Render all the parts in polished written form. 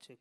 Check.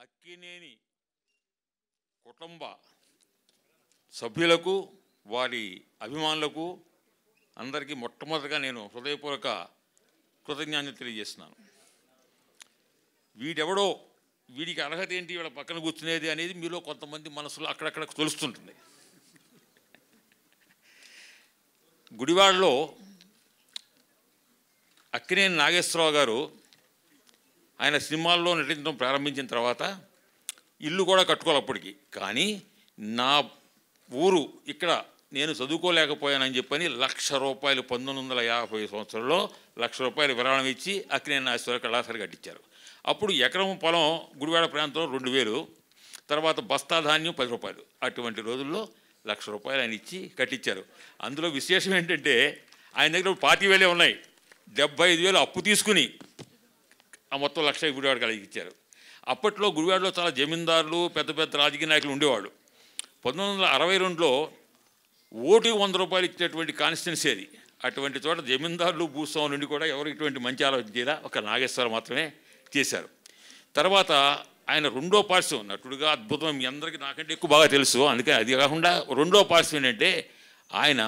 Akkineni కుటుంబ సభ్యులకు వారి అభిమానులకు అందరికీ మొట్టమొదటిగా నేను హృదయపూర్వక కృతజ్ఞతలు తెలియజేస్తున్నాను. వీడెవడో వీడికి అర్హత ఏంటి వీళ్ళ పక్కన కూర్చునేది అనేది మీలో కొంతమంది మనసులో అక్కడక్కడ తెలుస్తుంటుంది. గుడివాడలో అక్కినేని నాగేశ్వరరావు గారు ఆయన సినిమాల్లో నటించడం ప్రారంభించిన తర్వాత ఇల్లు కూడా కట్టుకోవాలి అప్పటికి. కానీ నా ఊరు ఇక్కడ నేను చదువుకోలేకపోయానని చెప్పని ₹1,00,000 1950 సంవత్సరంలో ₹1,00,000 విరాళం ఇచ్చి అక్కినేని నాగేశ్వర కళాశాల కట్టించారు. అప్పుడు ఎకరం పొలం గుడివాడ ప్రాంతంలో 2,000, తర్వాత బస్తా ధాన్యం ₹10. అటువంటి రోజుల్లో ₹1,00,000 ఆయన ఇచ్చి కట్టించారు. అందులో విశేషం ఏంటంటే ఆయన దగ్గర 25,000 ఉన్నాయి. 75,000 అప్పు తీసుకుని ఆ మొత్తం 1,00,000 గుడివాడ కలిగి ఇచ్చారు. అప్పట్లో గుడివాడలో చాలా జమీందారులు పెద్ద పెద్ద రాజకీయ నాయకులు ఉండేవాళ్ళు. 1962లో ఓటుకి ₹100 ఇచ్చేటువంటి కాన్స్టిట్యున్సీ అది. అటువంటి చోట జమీందారులు భూస్వాముల నుండి కూడా ఎవరు ఇటువంటి మంచి ఆలోచన చేయరా, ఒక నాగేశ్వరరావు మాత్రమే చేశారు. తర్వాత ఆయన రెండో పార్శ్వం నటుడుగా అద్భుతం, మీ అందరికీ నాకంటే ఎక్కువ బాగా తెలుసు. అందుకని అది కాకుండా రెండో పార్శ్వం ఏంటంటే ఆయన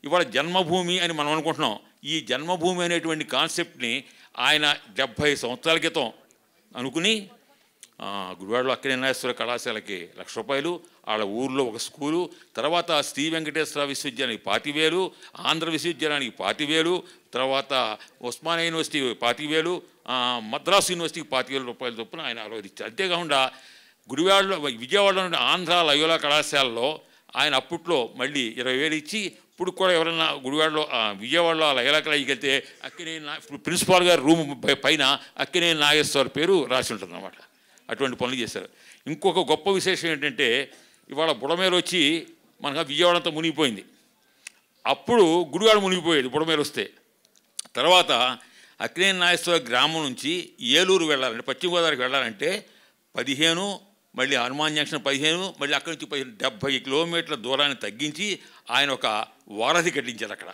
ఇవాళ జన్మభూమి అని మనం అనుకుంటున్నాం. ఈ జన్మభూమి అనేటువంటి కాన్సెప్ట్ని ఆయన 70 సంవత్సరాల క్రితం అనుకుని గుడివాడలో అక్కినేని నాగేశ్వర కళాశాలకి ₹1,00,000, వాళ్ళ ఊర్లో ఒక స్కూలు, తర్వాత శ్రీ వెంకటేశ్వర విశ్వవిద్యాలయానికి 25,000, ఆంధ్ర విశ్వవిద్యాలయానికి 25,000, తర్వాత ఉస్మానియా యూనివర్సిటీ 25,000, మద్రాసు యూనివర్సిటీకి ₹25,000 చొప్పున ఆయన ఆలోచించారు. అంతేకాకుండా గుడివాడలో విజయవాడలో నుండి ఆంధ్ర లయోలా కళాశాలలో ఆయన అప్పట్లో మళ్ళీ 20,000 ఇచ్చి ఇప్పుడు కూడా ఎవరైనా గుడివాడలో విజయవాడలో లయోలా కళాశాలకి వెళ్తే అక్కినేని ప్రిన్సిపాల్ గారి రూమ్ పైన అక్కినేని నాగేశ్వర పేరు రాసి ఉంటుంది అన్నమాట. అటువంటి పనులు చేశారు. ఇంకొక గొప్ప విశేషం ఏంటంటే ఇవాళ బుడమేరు వచ్చి మనకు విజయవాడ అంతా మునిగిపోయింది. అప్పుడు గుడివాడ మునిగిపోయేది బుడమేరు వస్తే. తర్వాత అక్కినేని నాగేశ్వర గ్రామం నుంచి ఏలూరు వెళ్ళాలంటే, పశ్చిమ గోదావరికి వెళ్ళాలంటే 15, మళ్ళీ హనుమాన్ జంక్షన్ 15, మళ్ళీ అక్కడి నుంచి 70 కిలోమీటర్ల దూరాన్ని తగ్గించి ఆయన ఒక వారధి కట్టించారు. అక్కడ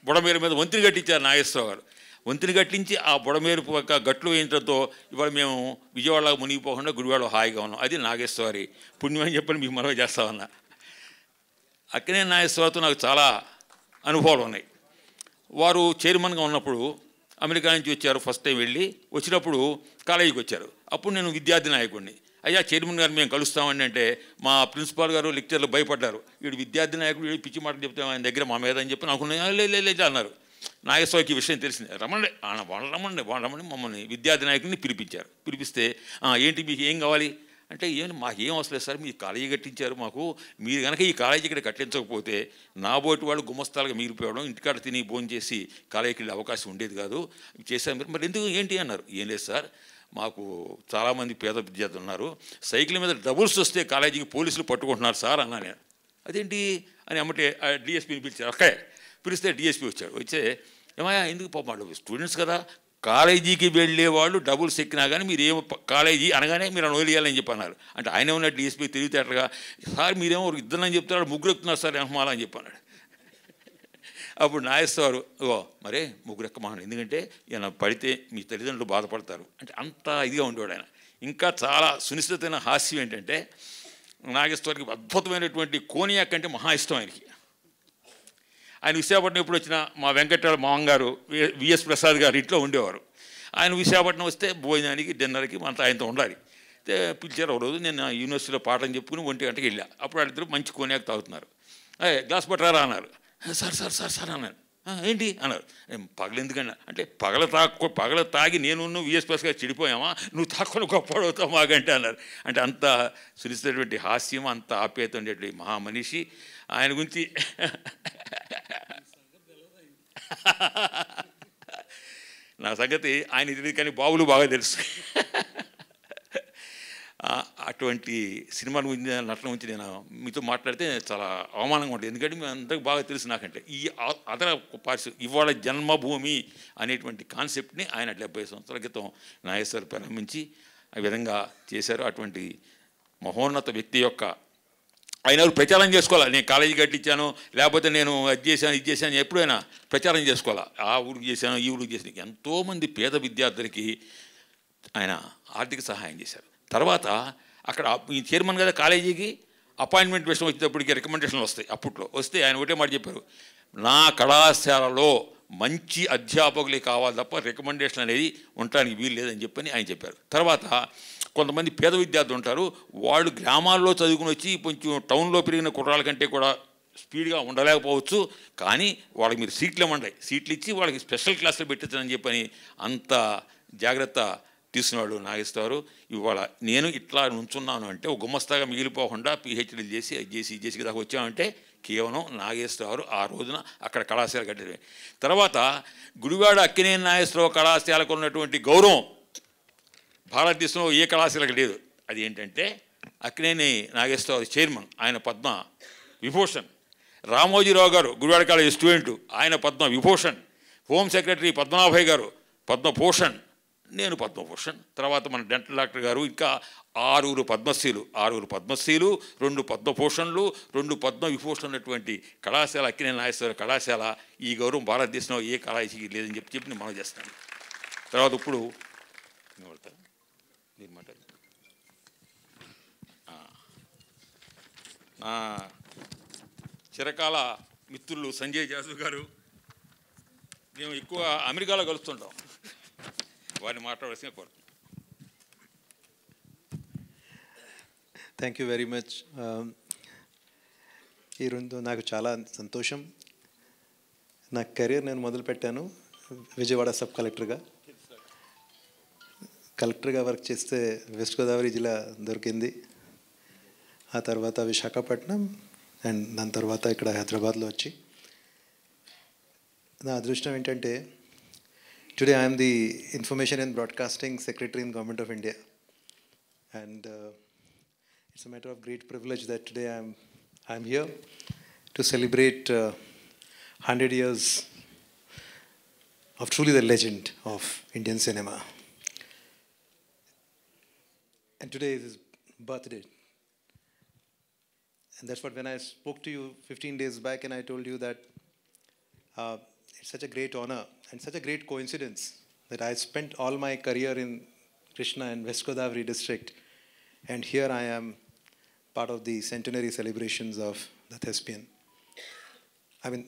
బుడమేరు మీద వంతెన కట్టించారు నాగేశ్వరరావు గారు. వంతెన కట్టించి ఆ బుడమేరు గట్లు వేయించడంతో ఇవాళ మేము విజయవాడలో మునిగిపోకుండా గుడివాడలో హాయిగా ఉన్నాం. అది నాగేశ్వరి పుణ్యం అని చెప్పని మీకు మనవి చేస్తామన్నా. అక్కినేని నాగేశ్వరరావుతో నాకు చాలా అనుభవాలు ఉన్నాయి. వారు చైర్మన్గా ఉన్నప్పుడు అమెరికా నుంచి వచ్చారు. ఫస్ట్ టైం వచ్చినప్పుడు కాలేజీకి వచ్చారు. అప్పుడు నేను విద్యార్థి నాయకుడిని. అయ్యా చైర్మన్ గారు మేము కలుస్తామని అంటే మా ప్రిన్సిపాల్ గారు లెక్చర్లు భయపడ్డారు. వీడు విద్యార్థి నాయకుడు, వీడు పిచ్చి మాట చెప్తే ఆయన దగ్గర మా మీద అని చెప్పి నాకు లేదు అన్నారు. నాగేశ్వరకి విషయం తెలిసింది. రమ్మండి రమ్మండి మమ్మల్ని విద్యార్థి నాయకుడిని పిలిపించారు. పిలిపిస్తే ఏంటి మీకు ఏం కావాలి అంటే మాకేం అవసరం లేదు సార్, మీరు కాలేజీ కట్టించారు మాకు, మీరు కనుక ఈ కాలేజీ ఇక్కడ కట్టించకపోతే నా బోటి వాళ్ళు గుమస్తాలుగా మిగిలిపోవడం, ఇంటికాడ తిని భోజనం చేసి కాలేజీకి వెళ్ళే అవకాశం ఉండేది కాదు, చేశారు మీరు. మరి ఎందుకు ఏంటి అన్నారు. ఏం లేదు సార్, మాకు చాలామంది పేద విద్యార్థులు ఉన్నారు, సైకిల్ మీద డబుల్స్ వస్తే కాలేజీకి పోలీసులు పట్టుకుంటున్నారు సార్ అన్నా నేను. అదేంటి అని అమ్మటే డిఎస్పీని పిలిచారు. అక్కడే పిలిస్తే డిఎస్పీ వచ్చాడు. వచ్చే ఏమయ్యా ఎందుకు పాపం స్టూడెంట్స్ కదా, కాలేజీకి వెళ్ళే వాళ్ళు డబుల్స్ ఎక్కినా కానీ మీరు ఏమో కాలేజీ అనగానే మీరు వదిలేయాలని చెప్పి అన్నారు. అంటే ఆయన ఉన్న డిఎస్పీ తెలివితేటగా, సార్ మీరేమో ఇద్దరని చెప్తున్నారు, ముగ్గురు ఎక్కుతున్నారు సార్ ఎహమాలని చెప్పి అన్నాడు. అప్పుడు నాగేశ్వరరావు మరే ముగ్గురు ఎక్కమన్నాడు, ఎందుకంటే ఈయన పడితే మీ తల్లిదండ్రులు బాధపడతారు అంటే అంత ఇదిగా ఉండేవాడు ఆయన. ఇంకా చాలా సునిశ్చితమైన హాస్యం ఏంటంటే నాగేశ్వరికి అద్భుతమైనటువంటి కోనియాక్ అంటే మహా ఇష్టం ఆయనకి. ఆయన విశాఖపట్నం ఎప్పుడు వచ్చినా మా వెంకటరావు మామగారు విఎస్ ప్రసాద్ గారు ఇంట్లో ఉండేవారు. ఆయన విశాఖపట్నం వస్తే భోజనానికి డిన్నర్కి అంతా ఆయనతో ఉండాలి. పిలిచారు ఒక రోజు, నేను యూనివర్సిటీలో పాఠం చెప్పుకుని 1 గంటకి వెళ్ళా. అప్పుడు వాళ్ళిద్దరు మంచి కోనియాక్ తాగుతున్నారు. గ్లాస్ పట్టరారా అన్నారు. సార్ సార్ సార్ సార్ అన్నాను. ఏంటి అన్నారు. పగలెందుకన్నా అంటే పగల తాగి నేను విఎస్ ప్రసాద్ గారు చెడిపోయామా, నువ్వు తాక్కుని గొప్పడవుతావు మాకంటే అన్నారు. అంటే అంత సునిశ్చితటువంటి హాస్యం, అంత ఆప్యాయత ఉండేటువంటి మహామనిషి. ఆయన గురించి నా సంగతి ఆయన తెలియదు కానీ బాబులు బాగా తెలుసు. అటువంటి సినిమాల గురించి, నటన గురించి నేను మీతో మాట్లాడితే చాలా అవమానంగా ఉంటుంది. ఎందుకంటే మీ అందరికి బాగా తెలుసు నాకంటే. ఈ అదన ఇవాళ జన్మభూమి అనేటువంటి కాన్సెప్ట్ని ఆయన 70 సంవత్సరాల క్రితం నాగేశ్వర్ ప్రారంభించి ఆ విధంగా చేశారు. అటువంటి మహోన్నత వ్యక్తి యొక్క ఆయన ప్రచారం చేసుకోవాలి. నేను కాలేజీ కట్టించాను, లేకపోతే నేను ఇది చేశాను ఎప్పుడైనా ప్రచారం చేసుకోవాలా. ఆ ఊరికి చేశాను, ఈ ఊరికి చేశాను. ఎంతోమంది పేద విద్యార్థులకి ఆయన ఆర్థిక సహాయం చేశారు. తర్వాత అక్కడ ఈ చైర్మన్ కదా కాలేజీకి అపాయింట్మెంట్ విషయం వచ్చేటప్పటికి రికమెండేషన్లు వస్తాయి. అప్పట్లో వస్తే ఆయన ఒకటే మాట చెప్పారు, నా కళాశాలలో మంచి అధ్యాపకులే కావాలి తప్ప రికమెండేషన్ అనేది ఉండడానికి వీలు లేదని చెప్పని ఆయన చెప్పారు. తర్వాత కొంతమంది పేద విద్యార్థులు ఉంటారు, వాళ్ళు గ్రామాల్లో చదువుకుని వచ్చి కొంచెం టౌన్లో పెరిగిన కుర్రాళ్ళ కంటే కూడా స్పీడ్గా ఉండలేకపోవచ్చు, కానీ వాళ్ళకి మీరు సీట్లు ఇవ్వండి, సీట్లు ఇచ్చి వాళ్ళకి స్పెషల్ క్లాసులు పెట్టించని చెప్పని అంత జాగ్రత్త తీసుకున్నాడు నాగేశ్వరరావు. ఇవాళ నేను ఇట్లా నుంచున్నాను అంటే ఒక గుమస్తాగా మిగిలిపోకుండా పిహెచ్డీలు చేసి అది చేసి దాకా వచ్చామంటే కేవలం నాగేశ్వరరావు ఆ రోజున అక్కడ కళాశాల కట్టారు. తర్వాత గుడివాడ అక్కినేని నాగేశ్వరరావు కళాశాలకు ఉన్నటువంటి గౌరవం భారతదేశంలో ఏ కళాశాలకు లేదు. అది ఏంటంటే అక్కినేని నాగేశ్వరరావు చైర్మన్, ఆయన పద్మ విభూషణ్. రామోజీరావు గారు గుడివాడ కాలేజీ స్టూడెంటు, ఆయన పద్మ విభూషణ్. హోమ్ సెక్రటరీ పద్మనాభయ్య గారు పద్మభూషణ్, నేను పద్మభూషణ్. తర్వాత మన డెంటల్ డాక్టర్ గారు, ఇంకా 6 పద్మశ్రీలు, 2 పద్మభూషణ్లు, 2 పద్మ విభూషణ్ ఉన్నటువంటి కళాశాల అక్కినేని నాగేశ్వరరావు కళాశాల. ఈ గౌరవం భారతదేశంలో ఏ కళాశాలకి లేదని చెప్పి నేను మనం చేస్తాను. తర్వాత ఇప్పుడు నా చిరకాల మిత్రులు సంజయ్ జాజు గారు, మేము ఎక్కువ అమెరికాలో కలుస్తుంటాం, వారిని మాట్లాడాల్సిన కోరుతున్నాం. Thank you very much. ఈరోజు నాకు చాలా సంతోషం. నా కెరీర్ నేను మొదలుపెట్టాను విజయవాడ సబ్ కలెక్టర్గా వర్క్ చేస్తే వెస్ట్ గోదావరి జిల్లా దొరికింది. ఆ తర్వాత విశాఖపట్నం అండ్ దాని తర్వాత ఇక్కడ హైదరాబాద్లో వచ్చి నా అదృష్టం ఏంటంటే today I'm the information and broadcasting secretary in government of India and it's a matter of great privilege that today I'm here to celebrate 100 years of truly the legend of Indian cinema. And today is his birthday. And that's what when I spoke to you 15 days back and I told you that it's such a great honor and such a great coincidence that I spent all my career in Krishna and West Godavari district, and here I am part of the centenary celebrations of the Thespian. I mean,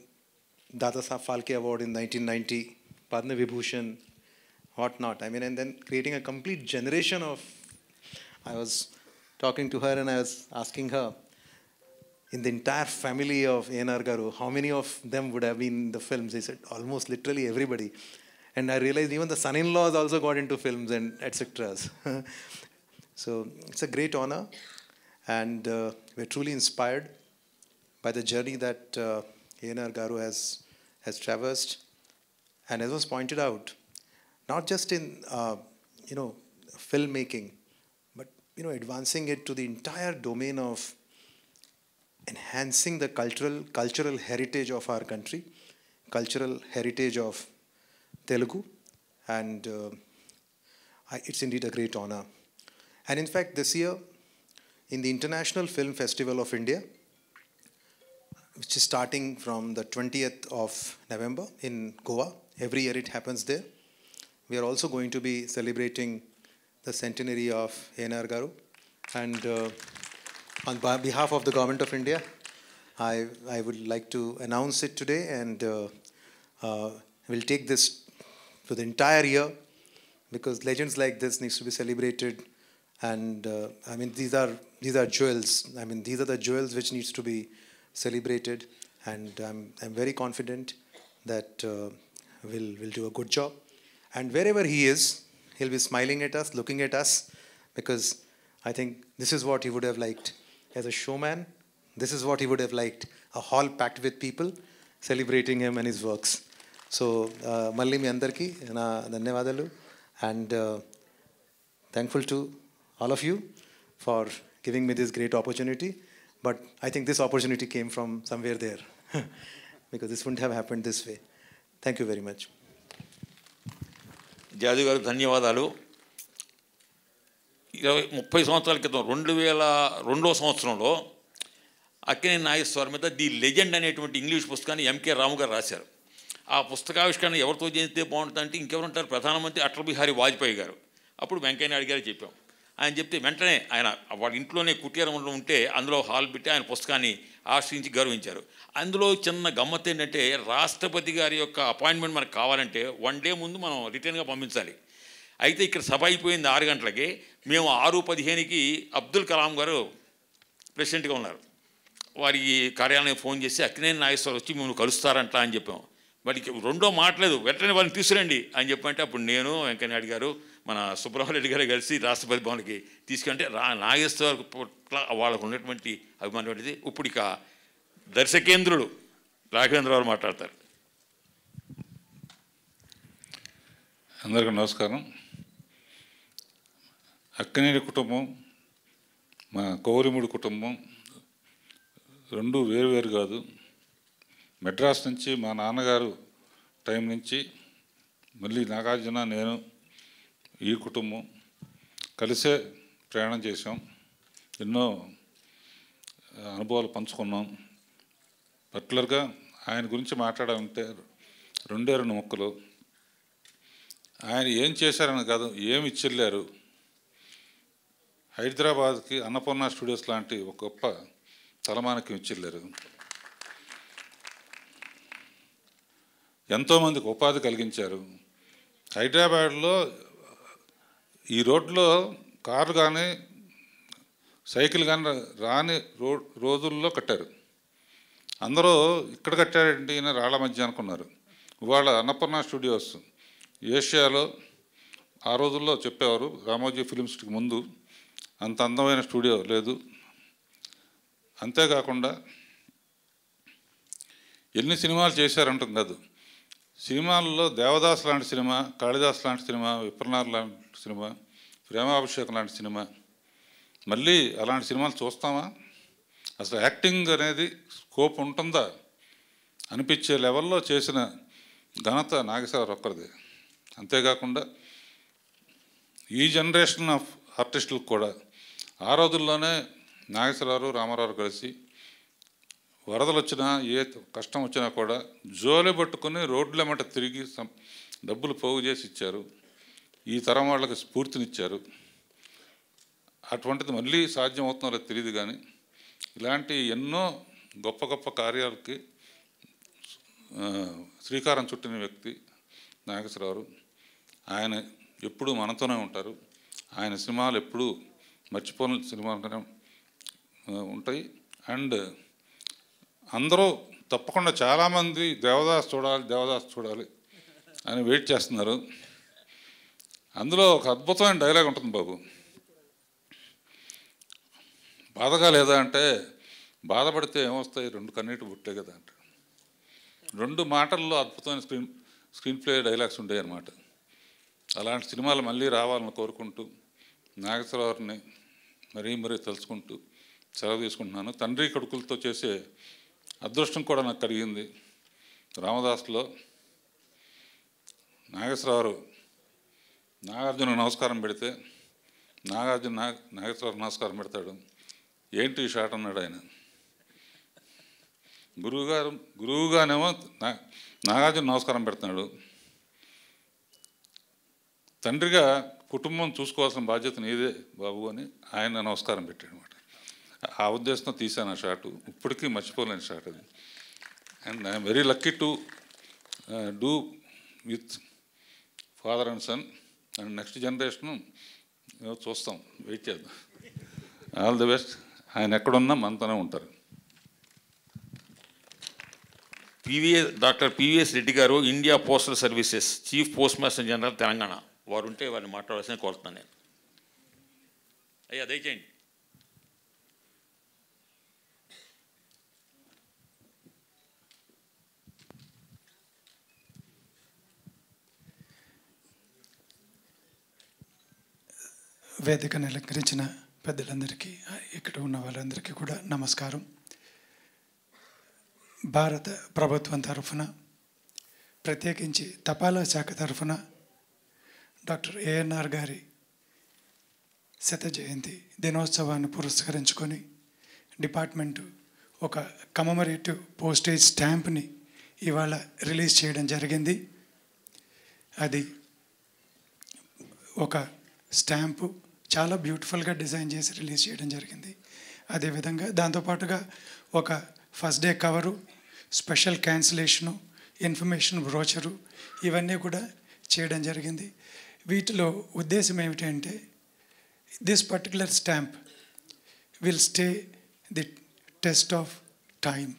Dada Saheb Phalke Award in 1990, Padma Vibhushan, what not. I mean, and then creating a complete generation of... I was talking to her and I was asking her, in the entire family of A.N.R. Garu, how many of them would have been in the films? They said, almost literally everybody. And I realized even the son-in-laws also got into films and etc. So it's a great honor, and we're truly inspired by the journey that A.N.R. Garu has traversed. And as was pointed out, not just in filmmaking, but advancing it to the entire domain of enhancing the cultural heritage of our country, cultural heritage of Telugu, and it's indeed a great honor. And in fact, this year, in the International Film Festival of India, which is starting from the 20th of November in Goa, every year it happens there, we are also going to be celebrating the centenary of A.N.R. Garu. And on behalf of the Government of India, I would like to announce it today, and we'll take this for the entire year, because legends like this needs to be celebrated. And I mean, these are jewels. I mean, these are the jewels which needs to be celebrated, and I'm very confident that we'll do a good job. And wherever he is, he'll be smiling at us, looking at us, because I think this is what he would have liked as a showman. This is what he would have liked, a hall packed with people celebrating him and his works. So, Malli mi andarki na dhanyavadalu, and thankful to all of you for giving me this great opportunity. But I think this opportunity came from somewhere there, because this wouldn't have happened this way. Thank you very much. జాదు గారు ధన్యవాదాలు. 30 సంవత్సరాల క్రితం 2002వ సంవత్సరంలో అక్కినేని నాగేశ్వరరావు మీద the legend అనేటువంటి English పుస్తకాన్ని MK రాము గారు రాశారు. ఆ పుస్తకావిష్కరణ ఎవరితో చేస్తే బాగుంటుందంటే ఇంకెవరుంటారు, ప్రధానమంత్రి అటల్ బిహారీ వాజ్పేయి గారు. అప్పుడు వెంకయ్య నాయుడు గారు చెప్పాం. ఆయన చెప్తే వెంటనే ఆయన వాళ్ళ ఇంట్లోనే కుటీరంలో ఉంటే అందులో హాల్ పెట్టి ఆయన పుస్తకాన్ని ఆశ్రయించి గౌరవించారు. అందులో చిన్న గమ్మత్తు ఏంటంటే, రాష్ట్రపతి గారి యొక్క అపాయింట్మెంట్ మనకు కావాలంటే 1 డే ముందు మనం రిటర్న్గా పంపించాలి. అయితే ఇక్కడ సభ అయిపోయింది 6 గంటలకి, మేము 6:15కి అబ్దుల్ కలాం గారు ప్రెసిడెంట్గా ఉన్నారు, వారి కార్యాలయం ఫోన్ చేసి అక్కినేని నాగేశ్వరరావు వచ్చి మేము కలుస్తారంట అని చెప్పాం. వాడికి రెండో మాట్లేదు, వెంటనే వాళ్ళని తీసుకురండి అని చెప్పంటే అప్పుడు నేను, వెంకయ్యనాయుడు గారు, మన సుబ్రహ్మణ్యరెడ్డి గారు కలిసి రాష్ట్రపతి భవన్కి తీసుకుంటే నాగేశ్వరరావు పట్ల వాళ్ళకు ఉన్నటువంటి అభిమానం అనేది. ఇప్పుడు ఇక దర్శకేంద్రుడు రాఘవేంద్రరావు మాట్లాడతారు. అందరికీ నమస్కారం. అక్కినేని కుటుంబం, మా కౌరిముడి కుటుంబం రెండు వేరు కాదు. మెడ్రాస్ నుంచి మా నాన్నగారు టైం నుంచి మళ్ళీ నాగార్జున, నేను, ఈ కుటుంబం కలిసే ప్రయాణం చేసాం. ఎన్నో అనుభవాలు పంచుకున్నాం. పర్టికులర్గా ఆయన గురించి మాట్లాడాలంటే 2 ముక్కలు. ఆయన ఏం చేశారని కాదు, ఏమి ఇచ్చెళ్ళారు. హైదరాబాద్కి అన్నపూర్ణ స్టూడియోస్ లాంటి ఒక గొప్ప తలమానికం ఇచ్చెళ్ళారు. ఎంతోమందికి ఉపాధి కలిగించారు. హైదరాబాద్లో ఈ రోడ్లో కారు కానీ సైకిల్ కానీ రాని రోజుల్లో కట్టారు. అందరూ ఇక్కడ కట్టారండి ఈయన రాళ్ల మధ్య అనుకున్నారు. ఇవాళ అన్నపూర్ణ స్టూడియోస్ ఏషియాలో ఆ రోజుల్లో చెప్పేవారు, రామోజీ ఫిలిం సిటీకి ముందు అంత అందమైన స్టూడియో లేదు. అంతేకాకుండా ఎన్ని సినిమాలు చేశారంటాం కాదు, సినిమాల్లో దేవదాస్ లాంటి సినిమా, కాళిదాస్ లాంటి సినిమా, విప్రనాథ్ లాంటి సినిమా, ప్రేమాభిషేకం లాంటి సినిమా, మళ్ళీ అలాంటి సినిమాలు చూస్తామా? అసలు యాక్టింగ్ అనేది స్కోప్ ఉంటుందా అనిపించే లెవెల్లో చేసిన ఘనత నాగేశ్వరరావు ఒక్కరిదే. అంతేకాకుండా ఈ జనరేషన్ ఆఫ్ ఆర్టిస్టులకు కూడా ఆ రోజుల్లోనే నాగేశ్వరరావు, రామారావు కలిసి వరదలు వచ్చినా ఏ కష్టం వచ్చినా కూడా జోలి పట్టుకుని రోడ్లెమ్మట తిరిగి డబ్బులు పోగు చేసి ఇచ్చారు. ఈ తరం వాళ్ళకి స్ఫూర్తినిచ్చారు. అటువంటిది మళ్ళీ సాధ్యం అవుతున్నారో తెలియదు, కానీ ఇలాంటి ఎన్నో గొప్ప గొప్ప కార్యాలకి శ్రీకారం చుట్టిన వ్యక్తి నాగేశ్వరరావు. ఆయన ఎప్పుడూ మనతోనే ఉంటారు. ఆయన సినిమాలు ఎప్పుడూ మర్చిపోని సినిమాలుగానే ఉంటాయి. అండ్ అందరూ తప్పకుండా చాలామంది దేవదాస్ చూడాలి అని వెయిట్ చేస్తున్నారు. అందులో ఒక అద్భుతమైన డైలాగ్ ఉంటుంది బాబు. బాధగా లేదా అంటే, బాధపడితే ఏమొస్తాయి, 2 కన్నీటి బుట్టే కదా అంటాడు. 2 మాటల్లో అద్భుతమైన స్క్రీన్ ప్లే డైలాగ్స్ ఉండేవి అన్నమాట. అలాంటి సినిమాలు మళ్ళీ రావాలని కోరుకుంటూ నాగేశ్వరరావుని మరీ తలుచుకుంటూ సెలవు తీసుకుంటున్నాను. తండ్రి కొడుకులతో చేసే అదృష్టం కూడా నాకు కలిగింది. రామదాసులో నాగేశ్వరరావు నాగార్జున నమస్కారం పెడితే నాగేశ్వరరావు నమస్కారం పెడతాడు. ఏంటి ఈ షాట్ అన్నాడు ఆయన. గురువుగానేమో నాగార్జున నమస్కారం పెడుతున్నాడు. తండ్రిగా కుటుంబం చూసుకోవాల్సిన బాధ్యత నీదే బాబు అని ఆయన నమస్కారం పెట్టాడు అనమాట. ఆ ఉద్దేశంతో తీశాను ఆ షాటు. ఇప్పటికీ మర్చిపోలేని షాట్ అది. And I'm very lucky to do with father and son. And next generation చూస్తాం, వెయిట్ చేద్దాం. All the best. ఆయన ఎక్కడున్నా మనతోనే ఉంటారు. Doctor PVS Reddy garu, India postal services chief post master general, Telangana. వారు ఉంటే వారిని మాట్లాడాల్సిన కోరుతున్నాను నేను. అయ్యా దయచేయండి. వేదికను అలంకరించిన పెద్దలందరికీ, ఇక్కడ ఉన్న వాళ్ళందరికీ కూడా నమస్కారం. భారత ప్రభుత్వం తరఫున, ప్రత్యేకించి తపాలా శాఖ తరఫున డాక్టర్ ఏఎన్ఆర్ గారి 100వ జయంతి దినోత్సవాన్ని పురస్కరించుకొని డిపార్ట్మెంటు ఒక కమమరేటివ్ పోస్టేజ్ స్టాంప్ని ఇవాళ రిలీజ్ చేయడం జరిగింది. అది ఒక స్టాంపు చాలా బ్యూటిఫుల్గా డిజైన్ చేసి రిలీజ్ చేయడం జరిగింది. అదేవిధంగా దాంతోపాటుగా ఒక first day cover, special cancellation, information brochure, ఇవన్నీ కూడా చేయడం జరిగింది. వీటిలో ఉద్దేశం ఏమిటంటే, this particular stamp will stay the test of time.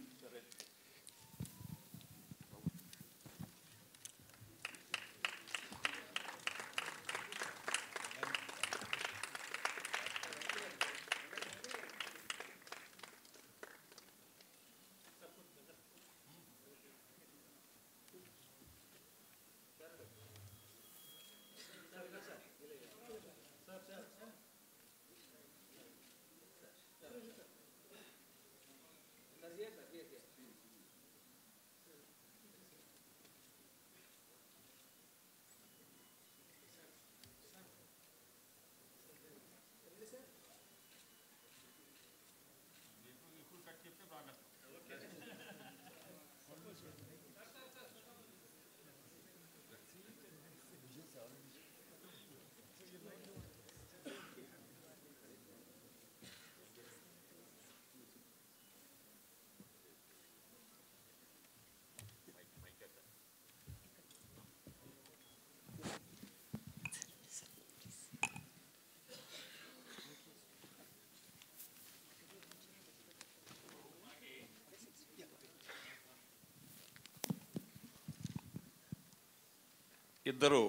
ఇద్దరు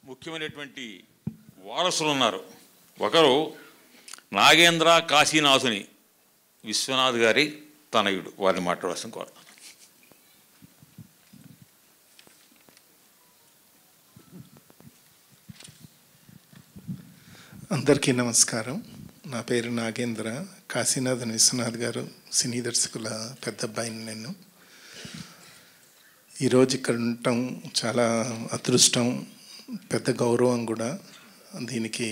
ముఖ్యమైనటువంటి వారసులు ఉన్నారు. ఒకరు నాగేంద్ర కాశీనాథుని విశ్వనాథ్ గారి తనయుడు. వారిని మాట్లాడాల్సిన కోరుతాను. అందరికీ నమస్కారం. నా పేరు నాగేంద్ర. కాశీనాథన్ విశ్వనాథ్ గారు సినీ దర్శకుల పెద్ద అబ్బాయిని నేను. ఈరోజు ఇక్కడ ఉండటం చాలా అదృష్టం, పెద్ద గౌరవం కూడా. దీనికి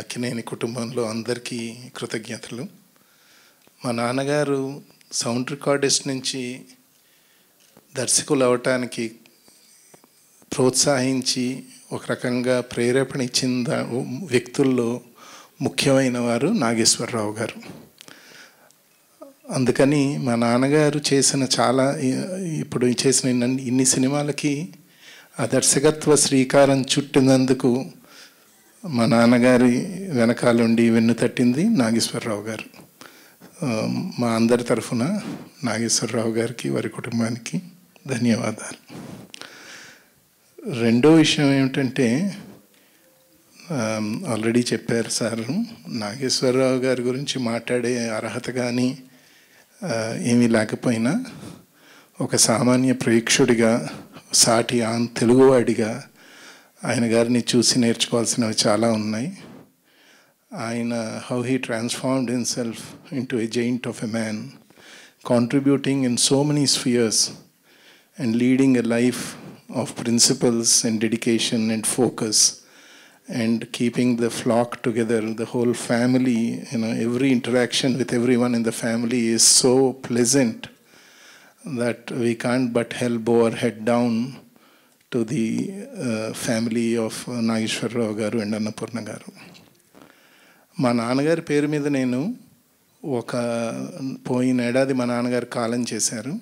అక్కినేని కుటుంబంలో అందరికీ కృతజ్ఞతలు. మా నాన్నగారు సౌండ్ రికార్డిస్ట్ నుంచి దర్శకులు అవటానికి ప్రోత్సహించి ఒక రకంగా ప్రేరేపణ ఇచ్చిన వ్యక్తుల్లో ముఖ్యమైన వారు నాగేశ్వరరావు గారు. అందుకని మా నాన్నగారు చేసిన ఇప్పుడు చేసిన ఇన్ని సినిమాలకి ఆ దర్శకత్వ శ్రీకారం చుట్టినందుకు మా నాన్నగారి వెనకాలండి వెన్ను తట్టింది నాగేశ్వరరావు గారు. మా అందరి తరఫున నాగేశ్వరరావు గారికి, వారి కుటుంబానికి ధన్యవాదాలు. రెండో విషయం ఏమిటంటే, ఆల్రెడీ చెప్పారు సార్, నాగేశ్వరరావు గారి గురించి మాట్లాడే అర్హత కానీ ఏమీ లేకపోయినా ఒక సామాన్య ప్రేక్షకుడిగా, సాటి తెలుగువాడిగా ఆయన గారిని చూసి నేర్చుకోవాల్సినవి చాలా ఉన్నాయి. ఆయన how he transformed himself into a giant of a man, contributing in so many spheres and leading a life of principles and dedication and focus and keeping the flock together, the whole family, every interaction with everyone in the family is so pleasant that we can't but help bow our head down to the family of Nageshwara garu and Annapurna garu. మా నాన్నగారి పేరు మీద నేను పోయిన ఏడాది మా నాన్నగారు కాలం చేశారు.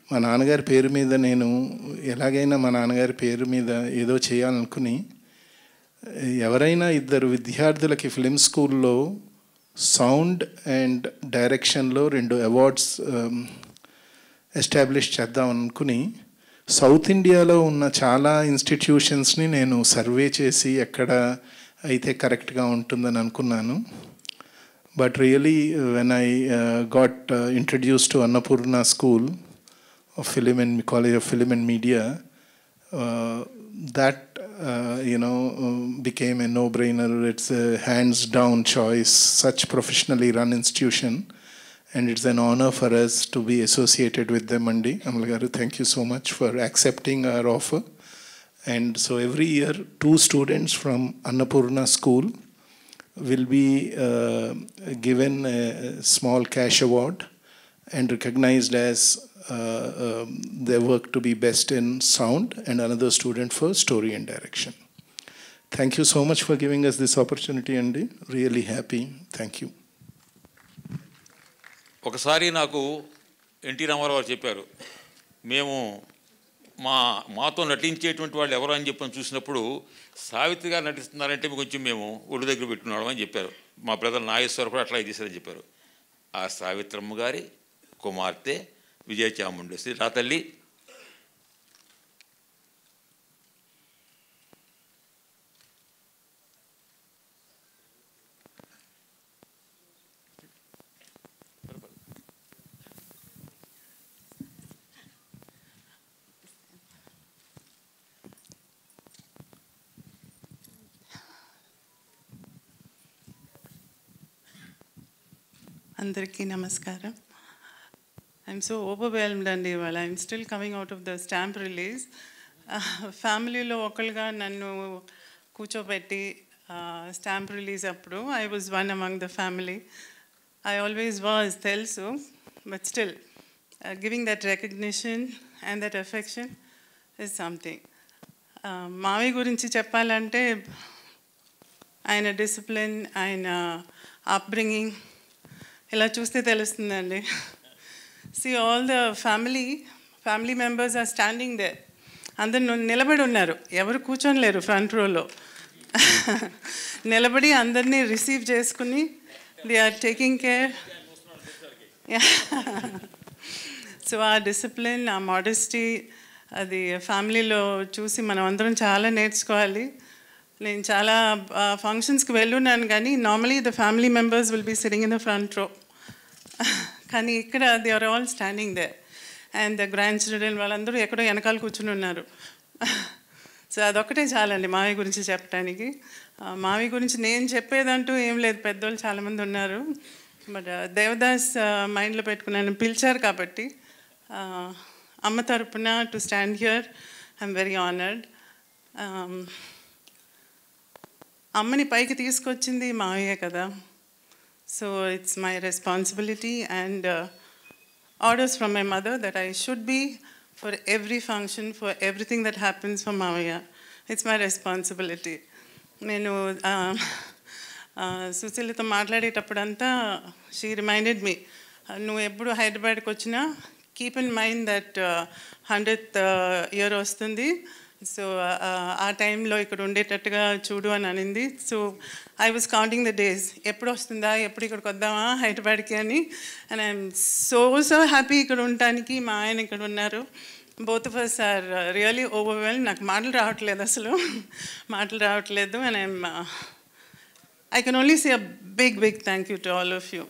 మా నాన్నగారి పేరు మీద నేను ఎలాగైనా మా నాన్నగారి పేరు మీద ఏదో చేయాలనుకుని, ఎవరైనా ఇద్దరు విద్యార్థులకి ఫిలిం స్కూల్లో సౌండ్ అండ్ డైరెక్షన్లో 2 అవార్డ్స్ ఎస్టాబ్లిష్ చేద్దాం అనుకుని సౌత్ ఇండియాలో ఉన్న చాలా ఇన్స్టిట్యూషన్స్ని నేను సర్వే చేసి ఎక్కడ అయితే కరెక్ట్గా ఉంటుందని అనుకున్నాను. But really, when I got introduced to Annapurna School of College of Film and Media, that became a no-brainer. It's a hands-down choice, such professionally run institution, and it's an honor for us to be associated with them. Andi Amal garu, thank you so much for accepting our offer. And so every year, 2 students from Annapurna School will be given a small cash award and recognized as their work to be best in sound, and another student for story and direction. Thank you so much for giving us this opportunity, Andy. Really happy. Thank you. ఒకసారి నాకు NT Ramarao చెప్పారు, మేము మాతో నటించేటువంటి వాళ్ళు ఎవరు అని చెప్పని చూసినప్పుడు సావిత్రి గారు నటిస్తున్నారంటే కొంచెం మేము ఒళ్ళు దగ్గర పెట్టుకున్నాడు అని చెప్పారు. మా బ్రదర్ నాగేశ్వర కూడా అట్లా చేశారని చెప్పారు. ఆ సావిత్రమ్మ గారి కుమార్తె విజయచాముండేశ్వరి రా తల్లి. అందరికీ నమస్కారం. ఐఎమ్ సో ఓవర్వెల్మ్డ్ అండి ఇవాళ. I'm still coming out of the stamp release. ఫ్యామిలీలో ఒకరుగా నన్ను కూర్చోబెట్టి స్టాంప్ రిలీజ్ అప్పుడు I was one among the family. I always was, తెలుసు, but still giving that recognition and that affection is something. మావి గురించి చెప్పాలంటే ఆయన డిసిప్లిన్, ఆయన అప్బ్రింగింగ్ ఇలా చూస్తే తెలుస్తుందండి. See all the family members are standing there. అందరు నిలబడి ఉన్నారు, ఎవరు కూర్చొని లేరు ఫ్రంట్ రోలో. నిలబడి అందరినీ రిసీవ్ చేసుకుని they are taking care. So ఆ డిసిప్లిన్, ఆ మోడెస్టీ, అది ఫ్యామిలీలో చూసి మనం అందరం చాలా నేర్చుకోవాలి. నేను చాలా ఫంక్షన్స్కి వెళ్ళున్నాను, కానీ normally the family members will be sitting in the front row. కానీ ఇక్కడ they are all standing there and the grand children వాళ్ళందరూ ఎక్కడో వెనకాల కూర్చుని ఉన్నారు. సో అదొక్కటే చాలండి మావి గురించి చెప్పడానికి. మావి గురించి నేను చెప్పేదంటూ ఏం లేదు, పెద్దోళ్ళు చాలామంది ఉన్నారు. బట్ దేవదాస్ మైండ్లో పెట్టుకున్నాను, పిలిచారు కాబట్టి అమ్మ తరపున to stand here I'm very honoured. అమ్మని పైకి తీసుకొచ్చింది మావయ్య కదా. So it's my responsibility and orders from my mother that I should be for every function, for everything that happens for Mavaya. It's my responsibility. నేను సుశీలతో మాట్లాడేటప్పుడంతా she reminded me, నువ్వు ఎప్పుడు హైదరాబాద్కి వచ్చినా keep in mind that 100th year వస్తుంది, so ఆ టైంలో ఇక్కడ ఉండేటట్టుగా చూడు అని అనింది. So I was counting the days, ఎప్పుడు వస్తుందా, ఎప్పుడు ఇక్కడికి వద్దామా హైదరాబాద్కి అని. అండ్ ఐఎమ్ సో హ్యాపీ ఇక్కడ ఉండటానికి. మా ఆయన ఇక్కడ ఉన్నారు. both of us are really overwhelmed. నాకు మాటలు రావట్లేదు అసలు మాటలు రావట్లేదు. And I can only say a big thank you to all of you.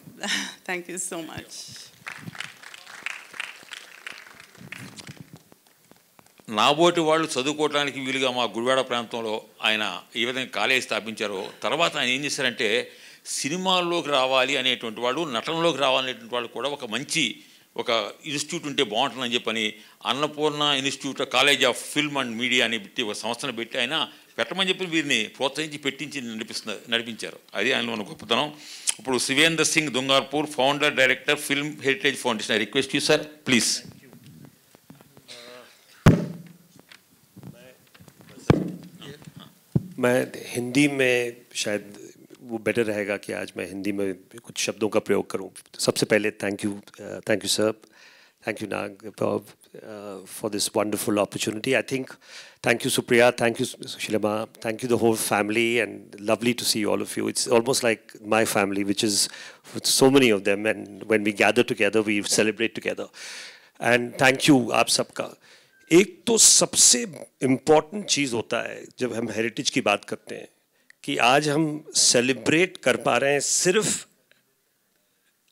Thank you so much. నాబోటి వాళ్ళు చదువుకోవడానికి వీలుగా మా గుడివాడ ప్రాంతంలో ఆయన ఈ విధంగా కాలేజీ స్థాపించారో, తర్వాత ఆయన ఏం చేశారంటే సినిమాల్లోకి రావాలి అనేటువంటి వాళ్ళు, నటనలోకి రావాలనేటువంటి వాళ్ళు కూడా ఒక మంచి ఒక ఇన్స్టిట్యూట్ ఉంటే బాగుంటుందని చెప్పని Annapurna institute college of film and media అని పెట్టి ఒక సంస్థను పెట్టి ఆయన పెట్టమని చెప్పి వీరిని ప్రోత్సహించి పెట్టించి నడిపించారు. అది ఆయనలో ఉన్న గొప్పతనం. ఇప్పుడు Shivender Singh Dungarpur, founder director film heritage foundation. I request you sir please. मैं हिंदी में शायद वो बेटर रहेगा कि आज मैं हिंदी में कुछ शब्दों का प्रयोग करूं. सबसे पहले thank you sir, thank you Nag for this wonderful opportunity. I think thank you Supriya, thank you Shilama, thank you the whole family, and lovely to see all of you. It's almost like my family, which is so many of them, and when we gather together we celebrate together. And thank you आप सबका. एक तो सबसे important चीज़ होता है जब हम heritage की बात करते हैं कि आज हम सेलिब्रेट कर पा रहे हैं सिर्फ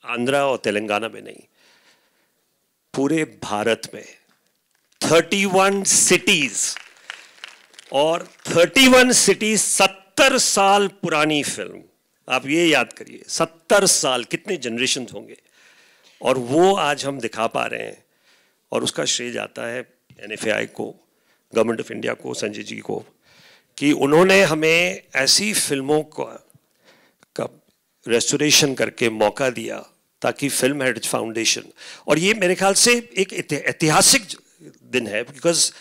आंध्रा और तेलंगाना में नहीं, पूरे भारत में 31 सिटीज, और 31 सिटीज 70 साल पुरानी फिल्म. आप ये याद करिए 70 साल, कितने जनरेशन होंगे, और वो आज हम दिखा पा रहे हैं. और उसका श्रेय जाता है NFAI को, गवर्नमेंट ऑफ इंडिया को, संजय जी को, कि उन्होंने हमें ऐसी फिल्मों का रेस्टोरेशन करके मौका दिया ताकि फिल्म हेरिटेज फाउंडेशन, और ये मेरे ख्याल से एक ऐतिहासिक दिन है, बिकॉज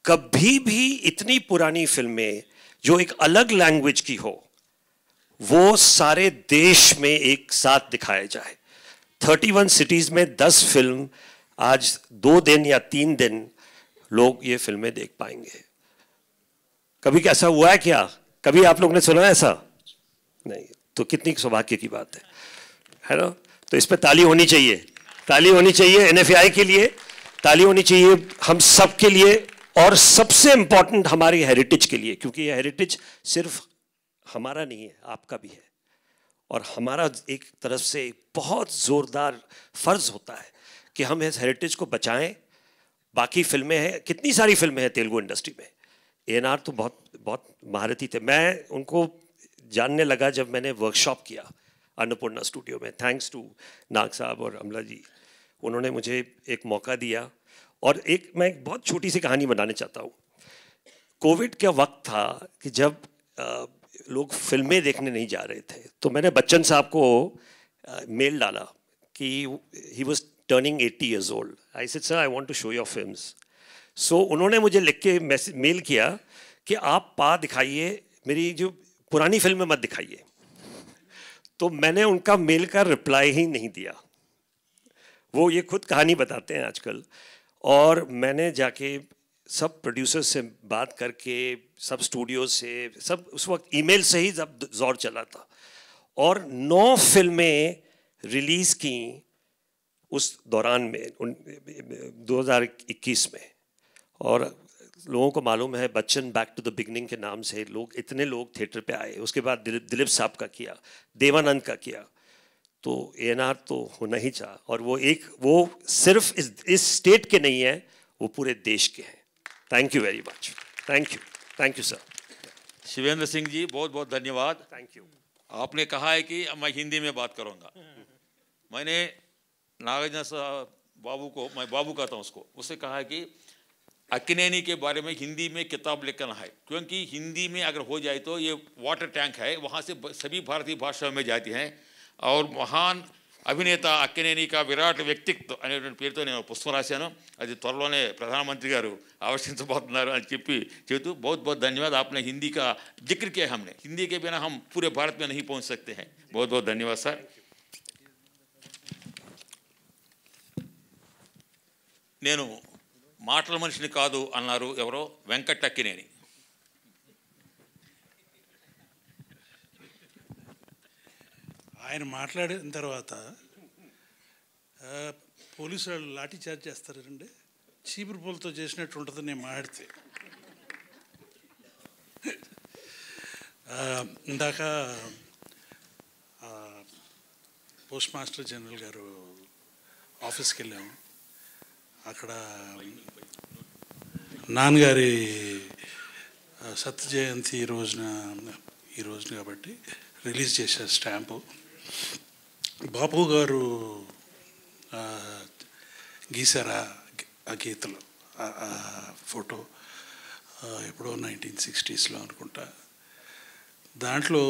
कभी भी इतनी पुरानी फिल्में जो एक अलग लैंग्वेज की हो वो सारे देश में एक साथ दिखाया जाए. 31 सिटीज़ में 10 फिल्म, आज 2 दिन या 3 दिन लोग ये फिल्में देख पाएंगे. कभी कैसा हुआ है क्या? कभी आप लोग ने सुना है ऐसा? नहीं. तो कितनी सौभाग्य की बात है ना? तो इस पर ताली होनी चाहिए, ताली होनी चाहिए NFAI के लिए, ताली होनी चाहिए हम सब के लिए, और सबसे इंपॉर्टेंट हमारी हेरिटेज के लिए, क्योंकि ये हेरिटेज सिर्फ हमारा नहीं है, आपका भी है. और हमारा एक तरफ से बहुत ज़ोरदार फ़र्ज़ होता है कि हम इस हेरिटेज को बचाएं. बाकी फिल्में हैं, कितनी सारी फिल्में हैं तेलुगु इंडस्ट्री में. ANR तो बहुत महारथी थे. मैं उनको जानने लगा जब मैंने वर्कशॉप किया अन्नपूर्णा स्टूडियो में. थैंक्स टू नाग साहब और अमला जी, उन्होंने मुझे एक मौका दिया. और मैं एक बहुत छोटी सी कहानी बनाने चाहता हूँ. कोविड का वक्त था कि जब लोग फिल्में देखने नहीं जा रहे थे, तो मैंने बच्चन साहब को मेल डाला कि he was turning 80 years old. I said, sir, I want to show your films. So उन्होंने मुझे लिख के मेल किया कि आप दिखाइए, मेरी जो पुरानी फिल्में मत दिखाइए. तो मैंने उनका मेल का रिप्लाई ही नहीं दिया. वो ये खुद कहानी बताते हैं आजकल. और मैंने जाके सब प्रोड्यूसर से बात करके, सब स्टूडियो से, सब उस वक्त ईमेल से ही जब दौर चला था, और 9 फिल्में रिलीज़ की उस दौरान में 2021 में. और लोगों को मालूम है Bachchan back to the beginning के नाम से इतने लोग थिएटर पे आए. उसके बाद दिलीप साहब का किया, देवानंद का किया. तो ANR तो होना ही चाहा. और वो सिर्फ इस स्टेट के नहीं है, वो पूरे देश के हैं. Thank you very much. Thank you sir. Shivendra Singh ji बहुत बहुत धन्यवाद. Thank you. आपने कहा है कि मैं हिंदी में बात करूँगा. मैंने नागार्जुन बाबू को, मैं बाबू कहता हूँ उसको, उससे कहा है कि अक्किनेनी के बारे में हिंदी में किताब लिखना है, क्योंकि हिंदी में अगर हो जाए तो ये वाटर टैंक है, वहाँ से सभी भारतीय भाषाओं में जाती हैं. और महान అభినేత అక్కినేని का విరాట్ వ్యక్తిత్వ అనేటువంటి పేరుతో నేను పుస్తకం రాశాను. అది త్వరలోనే ప్రధానమంత్రి గారు ఆవిష్కరించబోతున్నారు అని చెబుతూ बहुत बहुत धन्यवाद. आपने हिंदी का जिक्र किया. हमने हिंदी के बिना हम पूरे भारत में नहीं पहुंच सकते हैं. बहुत बहुत धन्यवाद सर. నేను మాటల మనిషిని కాదు అన్నారు ఎవరో, వెంకట్ అక్కినేని. ఆయన మాట్లాడిన తర్వాత పోలీసు వాళ్ళు లాఠీ చార్జ్ చేస్తారండి, చీపురు పూలతో చేసినట్టు ఉంటుంది నేను మాడితే. ఇందాక పోస్ట్ మాస్టర్ జనరల్ గారు ఆఫీస్కి వెళ్ళాము. అక్కడ నాన్నగారి సత్య జయంతి ఈ రోజున కాబట్టి రిలీజ్ చేశారు స్టాంపు. బాపు గారు గీసారా ఆ గీతలు, ఫోటో ఎప్పుడో 1960s అనుకుంటా. దాంట్లో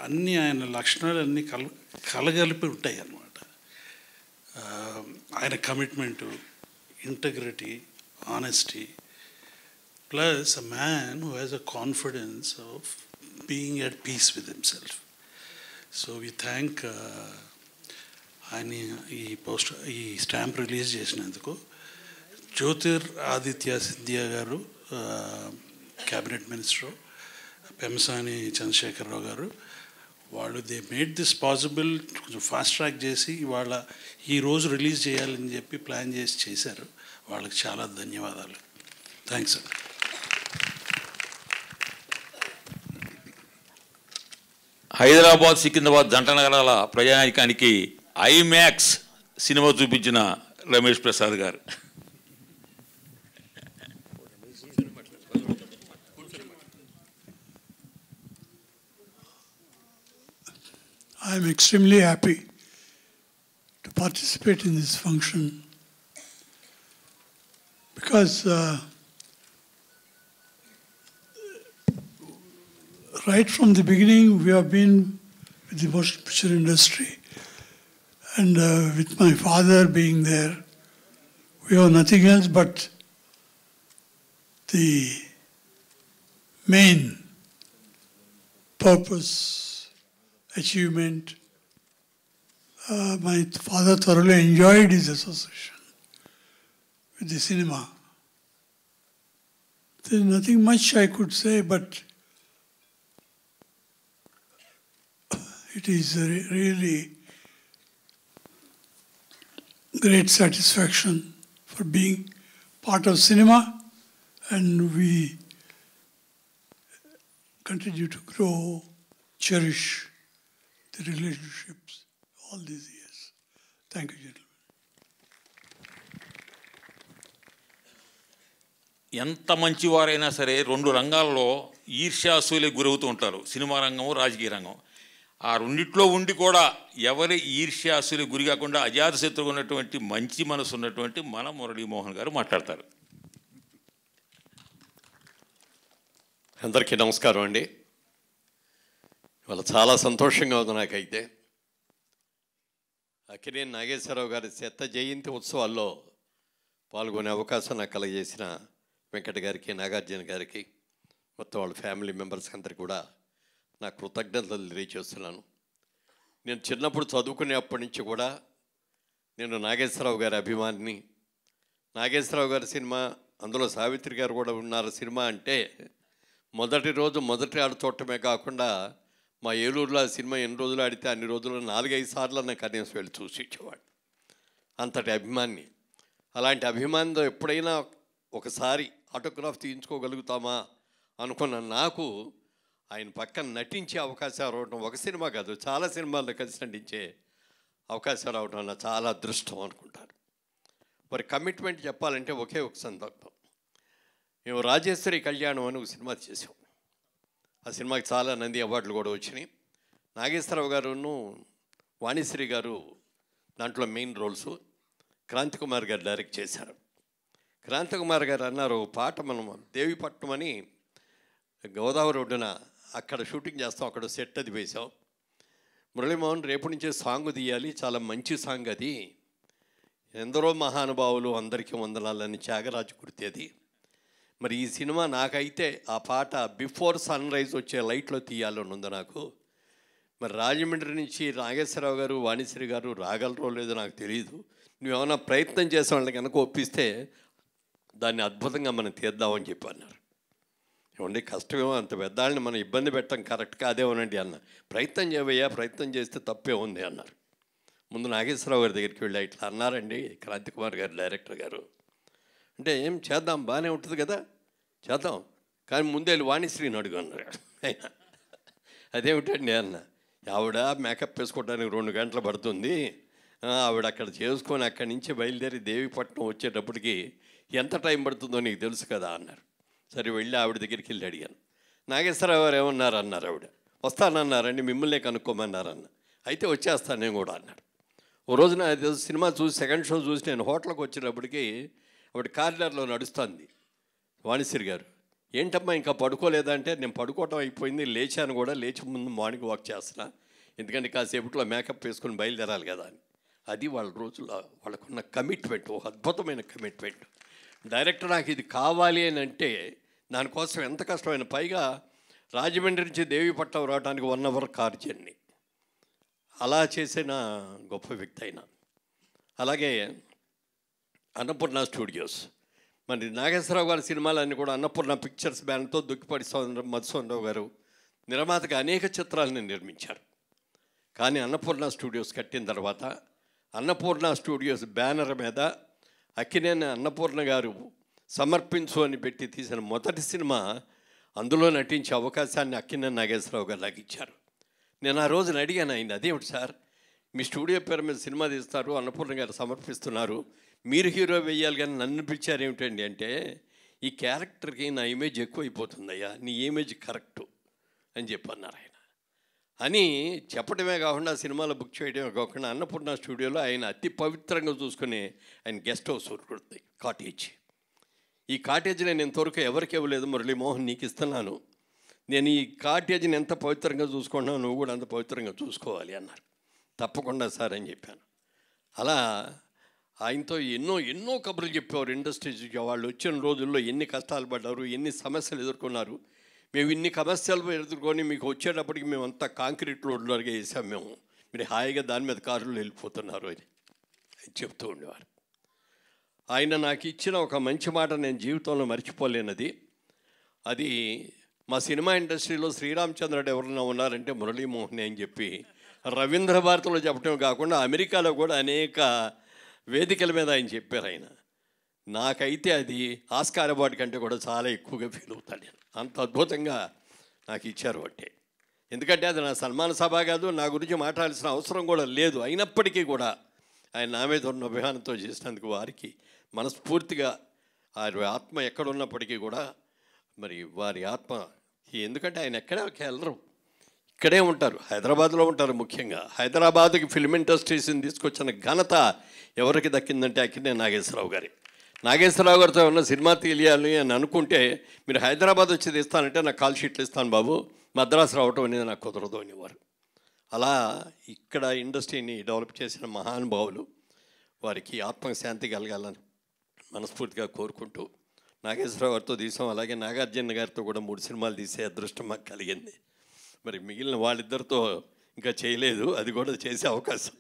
అన్నీ ఆయన లక్షణాలు అన్నీ కలగలిపి ఉంటాయి అన్నమాట. ఆయన commitment, integrity, honesty, plus a man who has a confidence of being at peace with himself. So we thank ఆయన ఈ స్టాంప్ రిలీజ్ చేసినందుకు. జ్యోతిర్ ఆదిత్య సింధియా గారు క్యాబినెట్ మినిస్టర్, పెమసాని చంద్రశేఖరరావు గారు, వాళ్ళు దే మేడ్ దిస్ పాసిబుల్. కొంచెం ఫాస్ట్ ట్రాక్ చేసి ఇవాళ ఈరోజు రిలీజ్ చేయాలని చెప్పి ప్లాన్ చేసి చేశారు. వాళ్ళకి చాలా ధన్యవాదాలు. థ్యాంక్స్ అండి. హైదరాబాద్ సికింద్రాబాద్ జంట నగరాల ప్రయాణికానికి ఐమాక్స్ సినిమా చూపించిన రమేష్ ప్రసాద్ గారు. I am extremely happy to participate in this function because right from the beginning we have been with the motion picture industry, and with my father being there, we have nothing else but the main purpose, achievement. My father thoroughly enjoyed his association with the cinema. There's nothing much I could say, but it is really great satisfaction for being part of cinema, and we continue to grow, cherish the relationships all these years. Thank you, gentlemen. ఎంత మంచివారైనా సరే 2 రంగాల్లో ఈర్ష్యాసూలకు గురవుతూ ఉంటారు, cinema రంగము, రాజకీయ రంగం. ఆ రెండిట్లో ఉండి కూడా ఎవరి ఈర్ష్యాసూలకు గురి కాకుండా అజాతశత్రువు ఉన్నటువంటి మంచి మనసు ఉన్నటువంటి మన మురళీమోహన్ గారు మాట్లాడతారు. అందరికీ నమస్కారం అండి. ఇవాళ చాలా సంతోషంగా ఉంది నాకైతే. అక్కినేని నాగేశ్వరరావు గారి శత జయంతి ఉత్సవాల్లో పాల్గొనే అవకాశం నాకు కలగజేసిన వెంకట గారికి, నాగార్జున గారికి, మొత్తం వాళ్ళ ఫ్యామిలీ మెంబర్స్కి అందరికీ కూడా నా కృతజ్ఞతలు తెలియజేస్తున్నాను. నేను చిన్నప్పుడు చదువుకునేప్పటి నుంచి కూడా నేను నాగేశ్వరరావు గారి అభిమానిని. నాగేశ్వరరావు గారి సినిమా, అందులో సావిత్రి గారు కూడా ఉన్నారు సినిమా అంటే మొదటి రోజు మొదటి ఆడు చూడటమే కాకుండా మా ఏలూరులో ఆ సినిమా ఎన్ని రోజులు ఆడితే అన్ని రోజులు 4-5 సార్లు నాకు కనీసం వెళ్ళి చూసి ఇచ్చేవాడు. అంతటి అభిమాని. అలాంటి అభిమానితో ఎప్పుడైనా ఒకసారి ఆటోగ్రాఫ్ తీయించుకోగలుగుతామా అనుకున్న నాకు ఆయన పక్కన నటించే అవకాశం రావడం, ఒక సినిమా కాదు చాలా సినిమాల్లో కలిసి నటించే అవకాశం రావడం నా చాలా అదృష్టం అనుకుంటాను. మరి కమిట్మెంట్ చెప్పాలంటే ఒకే ఒక సందర్భం. మేము రాజేశ్వరి కళ్యాణం అని ఒక సినిమా చేసాం. ఆ సినిమాకి చాలా నంది అవార్డులు కూడా వచ్చినాయి. నాగేశ్వరరావు గారును వాణిశ్రీ గారు దాంట్లో మెయిన్ రోల్స్, క్రాంతి కుమార్ గారు డైరెక్ట్ చేశారు. క్రాంతి కుమార్ గారు అన్నారు, పాట మనం దేవిపట్నం అని గోదావరి ఒడ్డున అక్కడ షూటింగ్ చేస్తాం, అక్కడ సెట్ అది వేసాం. మురళీమోహన్ రేపు నుంచే సాంగ్ తీయాలి, చాలా మంచి సాంగ్ అది, ఎందరో మహానుభావులు అందరికీ వందనాలని త్యాగరాజు గుర్తేది. మరి ఈ సినిమా నాకైతే ఆ పాట బిఫోర్ సన్ రైజ్ వచ్చే లైట్లో తీయాలని ఉంది నాకు. మరి రాజమండ్రి నుంచి నాగేశ్వరరావు గారు, వాణిశ్రీ గారు రాగలరో లేదో నాకు తెలియదు. నువ్వేమైనా ప్రయత్నం చేసే వాళ్ళని కనుక ఒప్పిస్తే దాన్ని అద్భుతంగా మనం తీద్దామని చెప్పి అన్నారు. ఏమండి కష్టమేమో, అంత పెద్దాళ్ళని మనం ఇబ్బంది పెట్టడం కరెక్ట్ కాదేమోనండి అన్న. ప్రయత్నం చేయవయ్యా, ప్రయత్నం చేస్తే తప్పే ఉంది అన్నారు. ముందు నాగేశ్వరరావు గారి దగ్గరికి వెళ్ళి ఇట్లా అన్నారండి క్రాంతి కుమార్ గారు డైరెక్టర్ గారు అంటే ఏం చేద్దాం, బాగానే ఉంటుంది కదా, చేద్దాం, కానీ ముందే వాణిశ్రీని అడుగు అన్నాడు ఆయన. అదేమిటండి అన్న, ఆవిడ మేకప్ వేసుకోవడానికి 2 గంటలు పడుతుంది, ఆవిడ అక్కడ చేసుకొని అక్కడి నుంచి బయలుదేరి దేవీపట్నం వచ్చేటప్పటికి ఎంత టైం పడుతుందో నీకు తెలుసు కదా అన్నారు. సరే వెళ్ళి ఆవిడ దగ్గరికి వెళ్ళి అడిగాను. నాగేశ్వరరావు గారు ఏమన్నారు అన్నారు. ఆవిడ వస్తానన్నారండి, మిమ్మల్నే కనుక్కోమన్నారన్న. అయితే వచ్చేస్తాను నేను కూడా అన్నాడు. ఓ రోజున సినిమా చూసి సెకండ్ షో చూసి నేను హోటల్కి వచ్చేటప్పటికి ఆవిడ కారిడార్లో నడుస్తుంది. వాణిశ్రీ గారు, ఏంటమ్మా ఇంకా పడుకోలేదంటే, నేను పడుకోవటం అయిపోయింది, లేచాను కూడా, లేచి ముందు మార్నింగ్ వాక్ చేస్తున్నా, ఎందుకంటే కాసేపట్లో మేకప్ వేసుకొని బయలుదేరాలి కదా అని. అది వాళ్ళ రోజుల్లో వాళ్ళకున్న కమిట్మెంట్, ఒక అద్భుతమైన కమిట్మెంట్. డైరెక్టర్ నాకు ఇది కావాలి అని అంటే దానికోసం ఎంత కష్టమైన, పైగా రాజమండ్రి నుంచి దేవీపట్నం రావడానికి 1 అవర్ కార్ జర్నీ. అలా చేసిన గొప్ప వ్యక్తి అయినా. అలాగే అన్నపూర్ణ స్టూడియోస్, మరి నాగేశ్వరరావు గారి సినిమాలన్నీ కూడా అన్నపూర్ణ పిక్చర్స్ బ్యానర్తో దుక్కిపాటి మధుసూదనరావు గారు నిర్మాతగా అనేక చిత్రాలను నిర్మించారు. కానీ అన్నపూర్ణ స్టూడియోస్ కట్టిన తర్వాత అన్నపూర్ణ స్టూడియోస్ బ్యానర్ మీద అక్కినేని అన్నపూర్ణ గారు సమర్పించు అని పెట్టి తీసిన మొదటి సినిమా, అందులో నటించే అవకాశాన్ని అక్కినేని నాగేశ్వరరావు గారు నాకు ఇచ్చారు. నేను ఆ రోజున అడిగాను ఆయన, అదేమిటి సార్ మీ స్టూడియో పేరు మీద సినిమా తీస్తారు, అన్నపూర్ణ గారు సమర్పిస్తున్నారు, మీరు హీరో వేయాలి కానీ నన్ను పిలిచారు ఏమిటండి అంటే, ఈ క్యారెక్టర్కి నా ఇమేజ్ ఎక్కువైపోతుందయ్యా, నీ ఇమేజ్ కరెక్టు అని చెప్పన్నారు ఆయన. అని చెప్పడమే కాకుండా సినిమాలో బుక్ చేయడమే కాకుండా అన్నపూర్ణ స్టూడియోలో ఆయన అతి పవిత్రంగా చూసుకునే ఆయన గెస్ట్ హౌస్ ఉంటుంది, కాటేజ్. ఈ కాటేజ్ నేను ఇంతవరకు ఎవరికి ఇవ్వలేదు, మురళీమోహన్ నీకు ఇస్తున్నాను, నేను ఈ కాటేజ్ని ఎంత పవిత్రంగా చూసుకున్నావు నువ్వు కూడా అంత పవిత్రంగా చూసుకోవాలి అన్నారు. తప్పకుండా సార్ అని చెప్పాను. అలా ఆయనతో ఎన్నో ఎన్నో కబుర్లు చెప్పేవారు. ఇండస్ట్రీ వాళ్ళు వచ్చిన రోజుల్లో ఎన్ని కష్టాలు పడ్డారు, ఎన్ని సమస్యలు ఎదుర్కొన్నారు, మేము ఇన్ని సమస్యలు ఎదుర్కొని మీకు వచ్చేటప్పటికి మేము అంతా కాంక్రీట్ రోడ్లగా వేసాం, మేము మీరు హాయిగా దాని మీద కారులో వెళ్ళిపోతున్నారు అని చెప్తూ ఉండేవారు. ఆయన నాకు ఇచ్చిన ఒక మంచి మాట నేను జీవితంలో మర్చిపోలేనది. అది మా సినిమా ఇండస్ట్రీలో శ్రీరామచంద్రుడు ఎవరన్నా ఉన్నారంటే మురళీమోహన్ అని చెప్పి రవీంద్ర భారతిలో చెప్పడం కాకుండా అమెరికాలో కూడా అనేక వేదికల మీద ఆయన చెప్పారు. ఆయన నాకైతే అది ఆస్కార్ అవార్డు కంటే కూడా చాలా ఎక్కువగా ఫీల్ అవుతాను నేను, అంత అద్భుతంగా నాకు ఇచ్చారు అంటే. ఎందుకంటే అది నా సన్మాన సభ కాదు, నా గురించి మాట్లాడాల్సిన అవసరం కూడా లేదు. అయినప్పటికీ కూడా ఆయన నా మీద ఉన్న అభిమానంతో చేసినందుకు వారికి మనస్ఫూర్తిగా వారి ఆత్మ ఎక్కడున్నప్పటికీ కూడా మరి వారి ఆత్మ, ఎందుకంటే ఆయన ఎక్కడికి వెళ్ళరు, ఇక్కడే ఉంటారు, హైదరాబాద్లో ఉంటారు. ముఖ్యంగా హైదరాబాద్కి ఫిల్మ్ ఇండస్ట్రీస్ని తీసుకొచ్చిన ఘనత ఎవరికి దక్కిందంటే అక్కినేని నాగేశ్వరరావు గారి. నాగేశ్వరరావు గారితో ఉన్న సినిమా తెలియాలి అని అనుకుంటే, మీరు హైదరాబాద్ వచ్చి తీస్తానంటే నాకు కాల్ షీట్లు ఇస్తాను బాబు, మద్రాసు రావటం అనేది నాకు కుదరదు అనేవారు. అలా ఇక్కడ ఇండస్ట్రీని డెవలప్ చేసిన మహానుభావులు, వారికి ఆత్మశాంతి కలగాలని మనస్ఫూర్తిగా కోరుకుంటూ నాగేశ్వరరావు గారితో తీసాం. అలాగే నాగార్జున గారితో కూడా 3 సినిమాలు తీసే అదృష్టం మాకు కలిగింది. మరి మిగిలిన వాళ్ళిద్దరితో ఇంకా చేయలేదు, అది కూడా చేసే అవకాశం.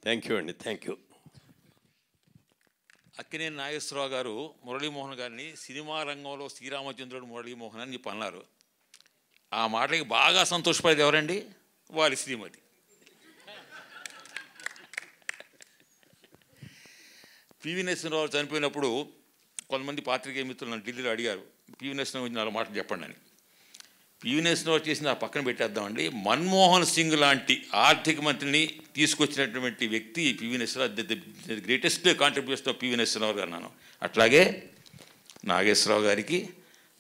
థ్యాంక్ యూ అండి, థ్యాంక్ యూ. అక్కినేని నాగేశ్వరరావు గారు మురళీమోహన్ గారిని సినిమా రంగంలో శ్రీరామచంద్రుడు మురళీమోహన్ అని చెప్పి అన్నారు. ఆ మాటకి బాగా సంతోషపడేది ఎవరండి? వారి శ్రీమతి. పివి నరసింహరావు చనిపోయినప్పుడు కొంతమంది పాత్రికేయ మిత్రులు నన్ను ఢిల్లీలో అడిగారు, పివి నరసింహరావు గురించి 4 మాటలు చెప్పండి అని. పివి నరసింహరావు చేసిన ఆ పక్కన పెట్టేద్దామండి, మన్మోహన్ సింగ్ లాంటి ఆర్థిక మంత్రిని తీసుకొచ్చినటువంటి వ్యక్తి PV Narasimha Rao, the greatest contribution of PV Narasimha Rao garu అన్నాను. అట్లాగే నాగేశ్వరరావు గారికి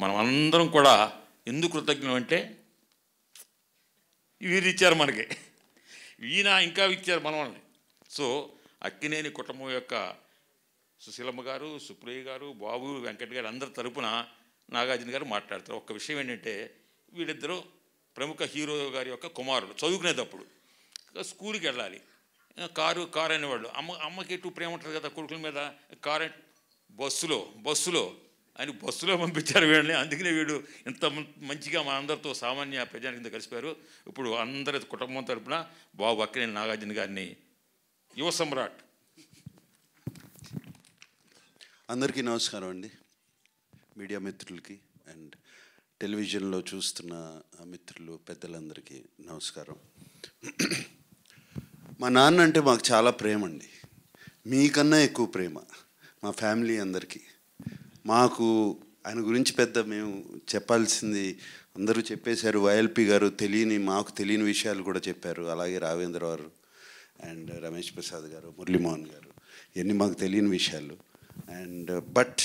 మనం అందరం కూడా ఎందుకు కృతజ్ఞం అంటే, వీరు ఇచ్చారు మనకి, ఈయన ఇంకా ఇచ్చారు మనల్ని. సో అక్కినేని కుటుంబం యొక్క సుశీలమ్మ గారు, సుప్రియ గారు, బాబు, వెంకట్ గారు అందరి తరపున నాగార్జున గారు మాట్లాడతారు. ఒక్క విషయం ఏంటంటే, వీళ్ళిద్దరూ ప్రముఖ హీరో గారి యొక్క కుమారుడు. చదువుకునేటప్పుడు స్కూల్కి వెళ్ళాలి, కారు అనేవాళ్ళు. అమ్మకి ఎటు ప్రేమ ఉంటుంది కదా కొడుకుల మీద, కారు బస్సులో అని బస్సులో పంపించారు వీళ్ళని. అందుకనే వీడు ఇంత మంచిగా మా అందరితో సామాన్య ప్రజాని కింద కలిసిపోయారు. ఇప్పుడు అందరి కుటుంబం తరపున బాబు అక్కినేని నాగార్జున గారిని యువ సమ్రాట్. అందరికీ నమస్కారం అండి, మీడియా మిత్రులకి అండ్ టెలివిజన్లో చూస్తున్న మిత్రులు పెద్దలందరికీ నమస్కారం. మా నాన్న అంటే మాకు చాలా ప్రేమ అండి. మీకన్నా ఎక్కువ ప్రేమ మా ఫ్యామిలీ అందరికీ. మాకు ఆయన గురించి పెద్ద మేము చెప్పాల్సింది అందరూ చెప్పేశారు. వైఎల్పి గారు మాకు తెలియని విషయాలు కూడా చెప్పారు. అలాగే రావేంద్ర గారు అండ్ రమేష్ ప్రసాద్ గారు, మురళీమోహన్ గారు, ఇవన్నీ మాకు తెలియని విషయాలు. అండ్ బట్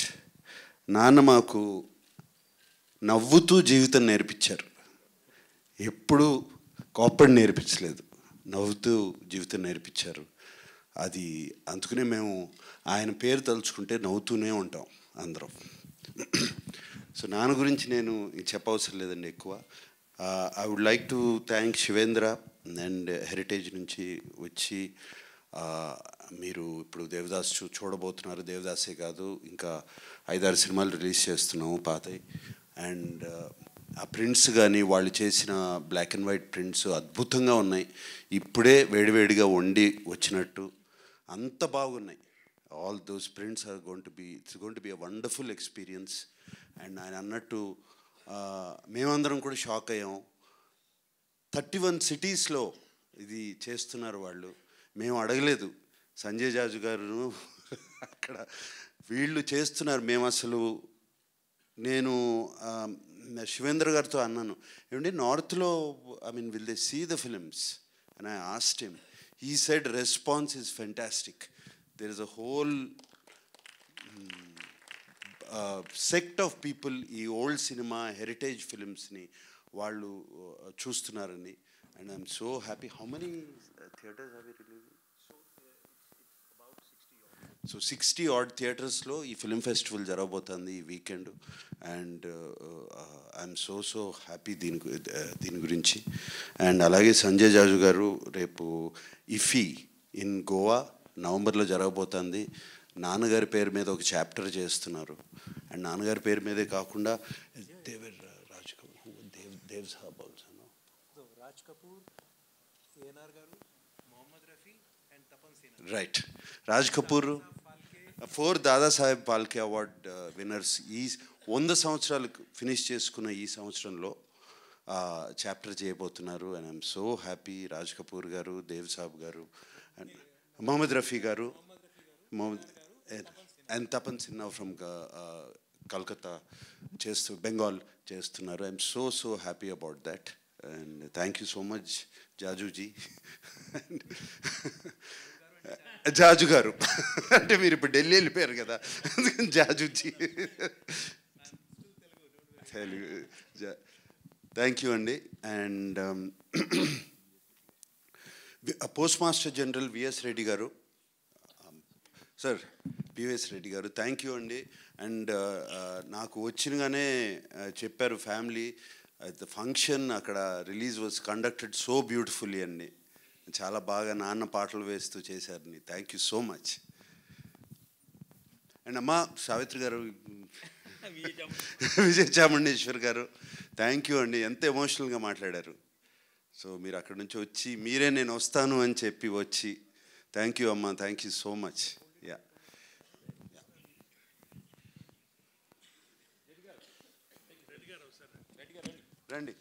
నాన్న మాకు నవ్వుతూ జీవితం నేర్పించారు. ఎప్పుడూ కోప్పడి నేర్పించలేదు, నవ్వుతూ జీవితం నేర్పించారు. అది అందుకనే మేము ఆయన పేరు తలుచుకుంటే నవ్వుతూనే ఉంటాం అందరం. సో నాన్న గురించి నేను చెప్పవసరం లేదండి ఎక్కువ. I would like to thank Shivendra and heritage నుంచి వచ్చి మీరు ఇప్పుడు దేవదాస్ చూడబోతున్నారు. దేవదాసే కాదు, ఇంకా 5-6 సినిమాలు రిలీజ్ చేస్తున్నాము పాతవి. అండ్ ఆ ప్రింట్స్ కానీ వాళ్ళు చేసిన బ్లాక్ అండ్ వైట్ ప్రింట్స్ అద్భుతంగా ఉన్నాయి. ఇప్పుడే వేడివేడిగా వండి వచ్చినట్టు అంత బాగున్నాయి. All those prints are it's going to be a wonderful experience. And ఆయన అన్నట్టు మేమందరం కూడా షాక్ అయ్యాం. 31 సిటీస్లో ఇది చేస్తున్నారు వాళ్ళు. మేము అడగలేదు. సంజయ్ జాజు గారు అక్కడ వీళ్ళు చేస్తున్నారు. మేము అసలు నేను శివేంద్ర గారితో అన్నాను, ఏమంటే నార్త్లో will they see the films and I asked him. He said response is fantastic. There is a whole sect of people ఈ ఓల్డ్ సినిమా హెరిటేజ్ ఫిలిమ్స్ని వాళ్ళు చూస్తున్నారని. And I'm so happy. How many theatres are we releasing? So 60 odd థియేటర్స్లో ఈ film festival జరగబోతుంది ఈ weekend. And I'm so happy దీని గురించి. అండ్ అలాగే సంజయ్ జాజు గారు రేపు ఇఫీ ఇన్ గోవా నవంబర్లో జరగబోతుంది. నాన్నగారి పేరు మీద ఒక చాప్టర్ చేస్తున్నారు. అండ్ నాన్నగారి పేరు మీదే కాకుండా రాజ్ కపూర్, దేవ్ సాబ్ ఆల్సో, రాజ్ కపూర్, ఏఎన్ఆర్ గారు, Mohammed Rafi and Tapan Sinha. Right. Raj Kapoor 4 Dadasaheb Phalke award winners ఈ 100 సంవత్సరాలు ఫినిష్ చేసుకున్న ఈ సంవత్సరంలో చాప్టర్ చేయబోతున్నారు. And I'm so happy. Raj Kapoor గారు, దేవ్ సాబ్ గారు అండ్ మొహమ్మద్ రఫీ గారు అండ్ తపన్ సిన్హా ఫ్రమ్ కల్కత్తా బెంగాల్ చేస్తున్నారు. I'm so happy about that. And thank you so much Jajuji. Jaju గారు అంటే మీరు ఇప్పుడు ఢిల్లీ వెళ్ళిపోయారు కదా, అందుకని జాజుజీ. తెలుగు. థ్యాంక్ యూ అండి. And post master general VS Reddy garu, sir PVS Reddy గారు, థ్యాంక్ యూ అండి. అండ్ నాకు వచ్చినగానే చెప్పారు ఫ్యామిలీ ద ఫంక్షన్ అక్కడ release was conducted so beautifully అండి. చాలా బాగా నాన్న పాటలు వేస్తూ చేశారని. Thank you so much. And అమ్మ సావిత్రి గారు, విజయ చాముండేశ్వర్ గారు, థ్యాంక్ యూ అండి. ఎంత ఎమోషనల్గా మాట్లాడారు. సో మీరు అక్కడి నుంచి వచ్చి మీరే నేను వస్తాను అని చెప్పి వచ్చి థ్యాంక్ యూ అమ్మ, thank you so much. Yeah రండి.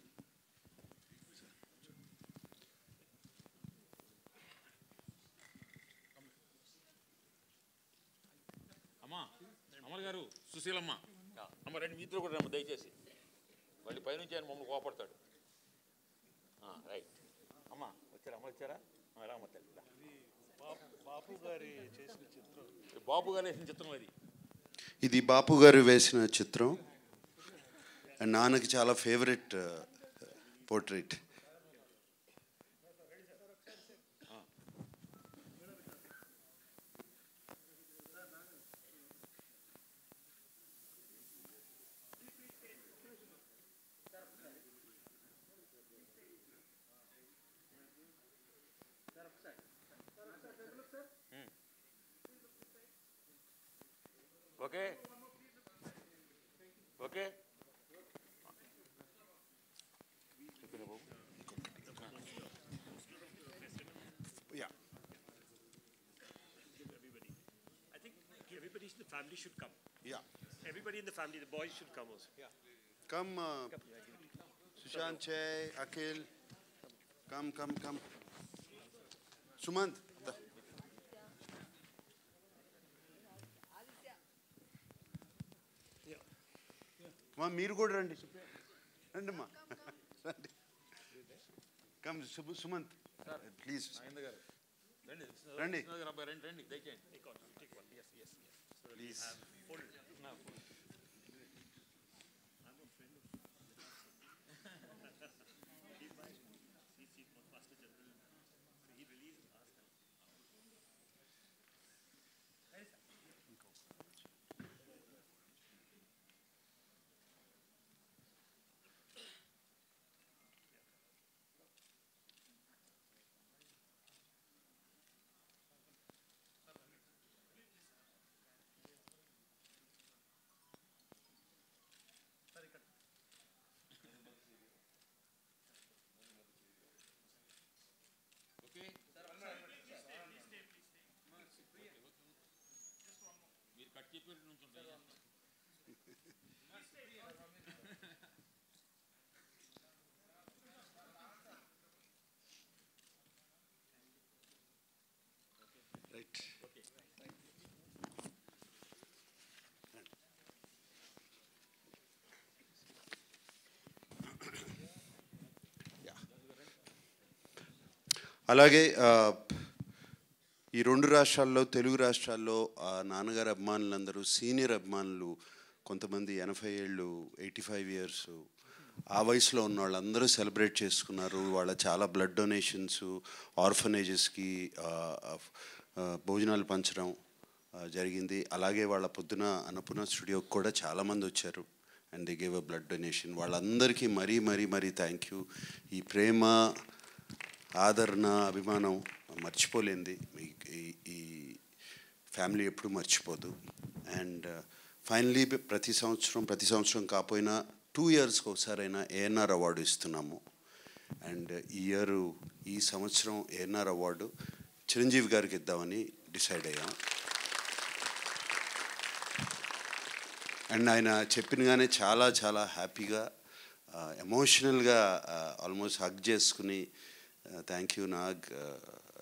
అమర్ గారు, సుశీలమ్మ, అమ్మ రండి, మీతో కూడా రమ్మ దయచేసి. మళ్ళీ పైనుంచి ఆయన మమ్మల్ని కోపడతాడు. రైట్ అమ్మ వచ్చారా? అమ్మ వచ్చారా? రామ్మ తల్లి. బాపు గారు వేసిన చిత్రం ఇది బాపు గారు వేసిన చిత్రం. అండ్ నాన్నకి చాలా favourite portrait. Okay okay. Everybody in the family should come. Yeah. Everybody in the family, the boys should come also. Yeah. Come, Sushant, Chay, Akhil. Come. Sumant. అమ్మా మీరు కూడా రండి, రండి అమ్మా, రండి. కమ్ సుమంత్ ప్లీజ్ రండి ప్లీజ్. రైట్. అలాగే ఈ రెండు రాష్ట్రాల్లో, తెలుగు రాష్ట్రాల్లో నాన్నగారు అభిమానులందరూ, సీనియర్ అభిమానులు కొంతమంది 80 ఏళ్ళు, 85 ఇయర్స్ ఆ వయసులో ఉన్న వాళ్ళందరూ సెలబ్రేట్ చేసుకున్నారు. వాళ్ళ చాలా బ్లడ్ డొనేషన్స్, ఆర్ఫనేజెస్కి భోజనాలు పంచడం జరిగింది. అలాగే వాళ్ళ పొద్దున అన్నపూర్ణ స్టూడియోకి కూడా చాలామంది వచ్చారు and they gave a blood donation. వాళ్ళందరికీ మరీ మరీ మరీ థ్యాంక్ యూ. ఈ ప్రేమ, ఆదరణ, అభిమానం మర్చిపోలేంది. ఈ ఫ్యామిలీ ఎప్పుడు మర్చిపోదు. అండ్ ఫైనలీ ప్రతి సంవత్సరం కాకపోయినా 2 ఇయర్స్కి ఒకసారైనా ఏఎన్ఆర్ అవార్డు ఇస్తున్నాము. అండ్ ఈ సంవత్సరం ఏఎన్ఆర్ అవార్డు చిరంజీవి గారికి ఇద్దామని డిసైడ్ అయ్యాం. అండ్ ఆయన చెప్పినగానే చాలా చాలా హ్యాపీగా, ఎమోషనల్గా ఆల్మోస్ట్ హగ్ చేసుకుని thank you Nag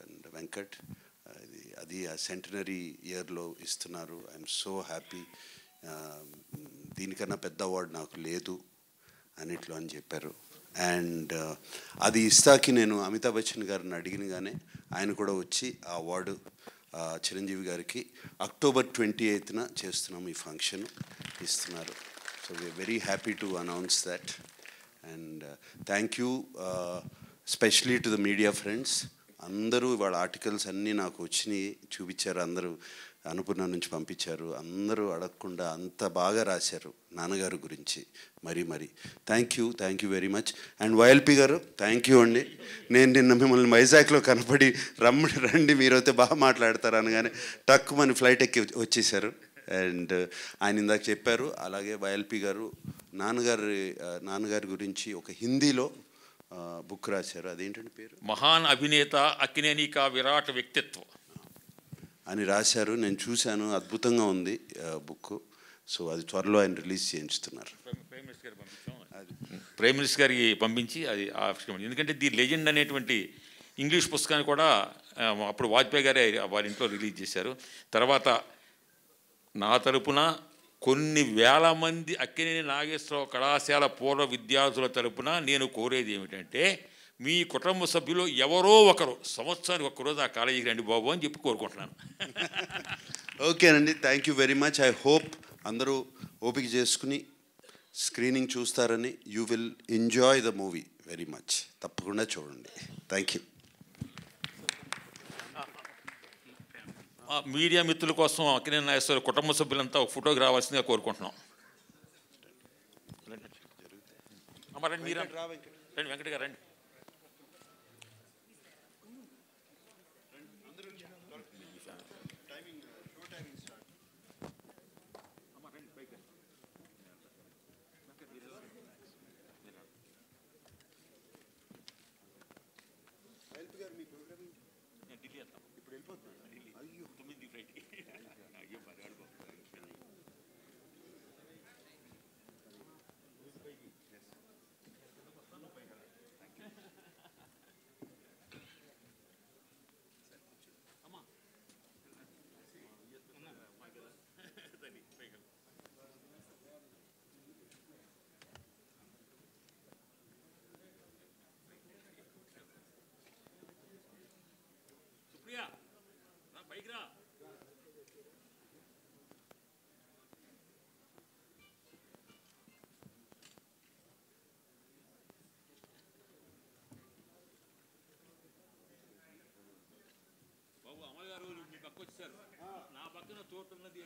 and Venkat, అది ఆ సెంటనరీ ఇయర్లో ఇస్తున్నారు, ఐఎమ్ సో హ్యాపీ, దీనికన్నా పెద్ద అవార్డు నాకు లేదు అన్నిట్లో అని చెప్పారు. అండ్ అది ఇస్తాకి నేను అమితాబ్ బచ్చన్ గారిని అడిగినగానే ఆయన కూడా వచ్చి ఆ అవార్డు చిరంజీవి గారికి అక్టోబర్ 28న చేస్తున్నాము, ఈ ఫంక్షన్ ఇస్తున్నారు. So we're very happy to announce that. And thank you specially to the media friends. అందరూ వాళ్ళ ఆర్టికల్స్ అన్నీ నాకు వచ్చినాయి, చూపించారు, అందరూ అనుపూర్ణ నుంచి పంపించారు. అందరూ అడగకుండా అంత బాగా రాశారు నాన్నగారు గురించి. మరీ thank you very much. And YLP గారు థ్యాంక్ యూ అండి. నేను నిన్న మిమ్మల్ని వైజాగ్లో కనపడి రండి మీరైతే బాగా మాట్లాడతారు అనగానే టక్కుమని ఫ్లైట్ ఎక్కి వచ్చేసారు. అండ్ ఆయన ఇందాక చెప్పారు. అలాగే వైఎల్పి గారు నాన్నగారి గురించి ఒక హిందీలో బుక్ రాశారు. అదేంటంటే పేరు మహాన్ అభినేత అక్కినేని కా విరాట్ వ్యక్తిత్వం అని రాశారు. నేను చూశాను, అద్భుతంగా ఉంది బుక్. సో అది త్వరలో ఆయన రిలీజ్ చేయించుతున్నారు. ప్రైమ్ మినిస్టర్ గారికి పంపించి అది ఎందుకంటే ది లెజెండ్ అనేటువంటి ఇంగ్లీష్ పుస్తకాన్ని కూడా అప్పుడు వాజ్పేయి గారే వారి ఇంట్లో రిలీజ్ చేశారు. తర్వాత నా తరపున కొన్ని వేల మంది అక్కినేని నాగేశ్వరరావు కళాశాల పూర్వ విద్యార్థుల తరపున నేను కోరేది ఏమిటంటే, మీ కుటుంబ సభ్యులు ఎవరో ఒకరు సంవత్సరానికి ఒక్కరోజు ఆ కాలేజీకి రండి బాబు అని చెప్పి కోరుకుంటున్నాను. ఓకేనండి, thank you very much. I hope అందరూ ఓపిక చేసుకుని స్క్రీనింగ్ చూస్తారని. You will enjoy the movie very much. తప్పకుండా చూడండి. Thank you. మీడియా మిత్రుల కోసం అక్కినేని నాగేశ్వర కుటుంబ సభ్యులంతా ఒక ఫోటోకి రావాల్సిందిగా కోరుకుంటున్నాం. రండి వెంకట గారు రండి. అమల్ గారు మీ పక్క వచ్చారు, నా పక్కన చోటు ఉన్నది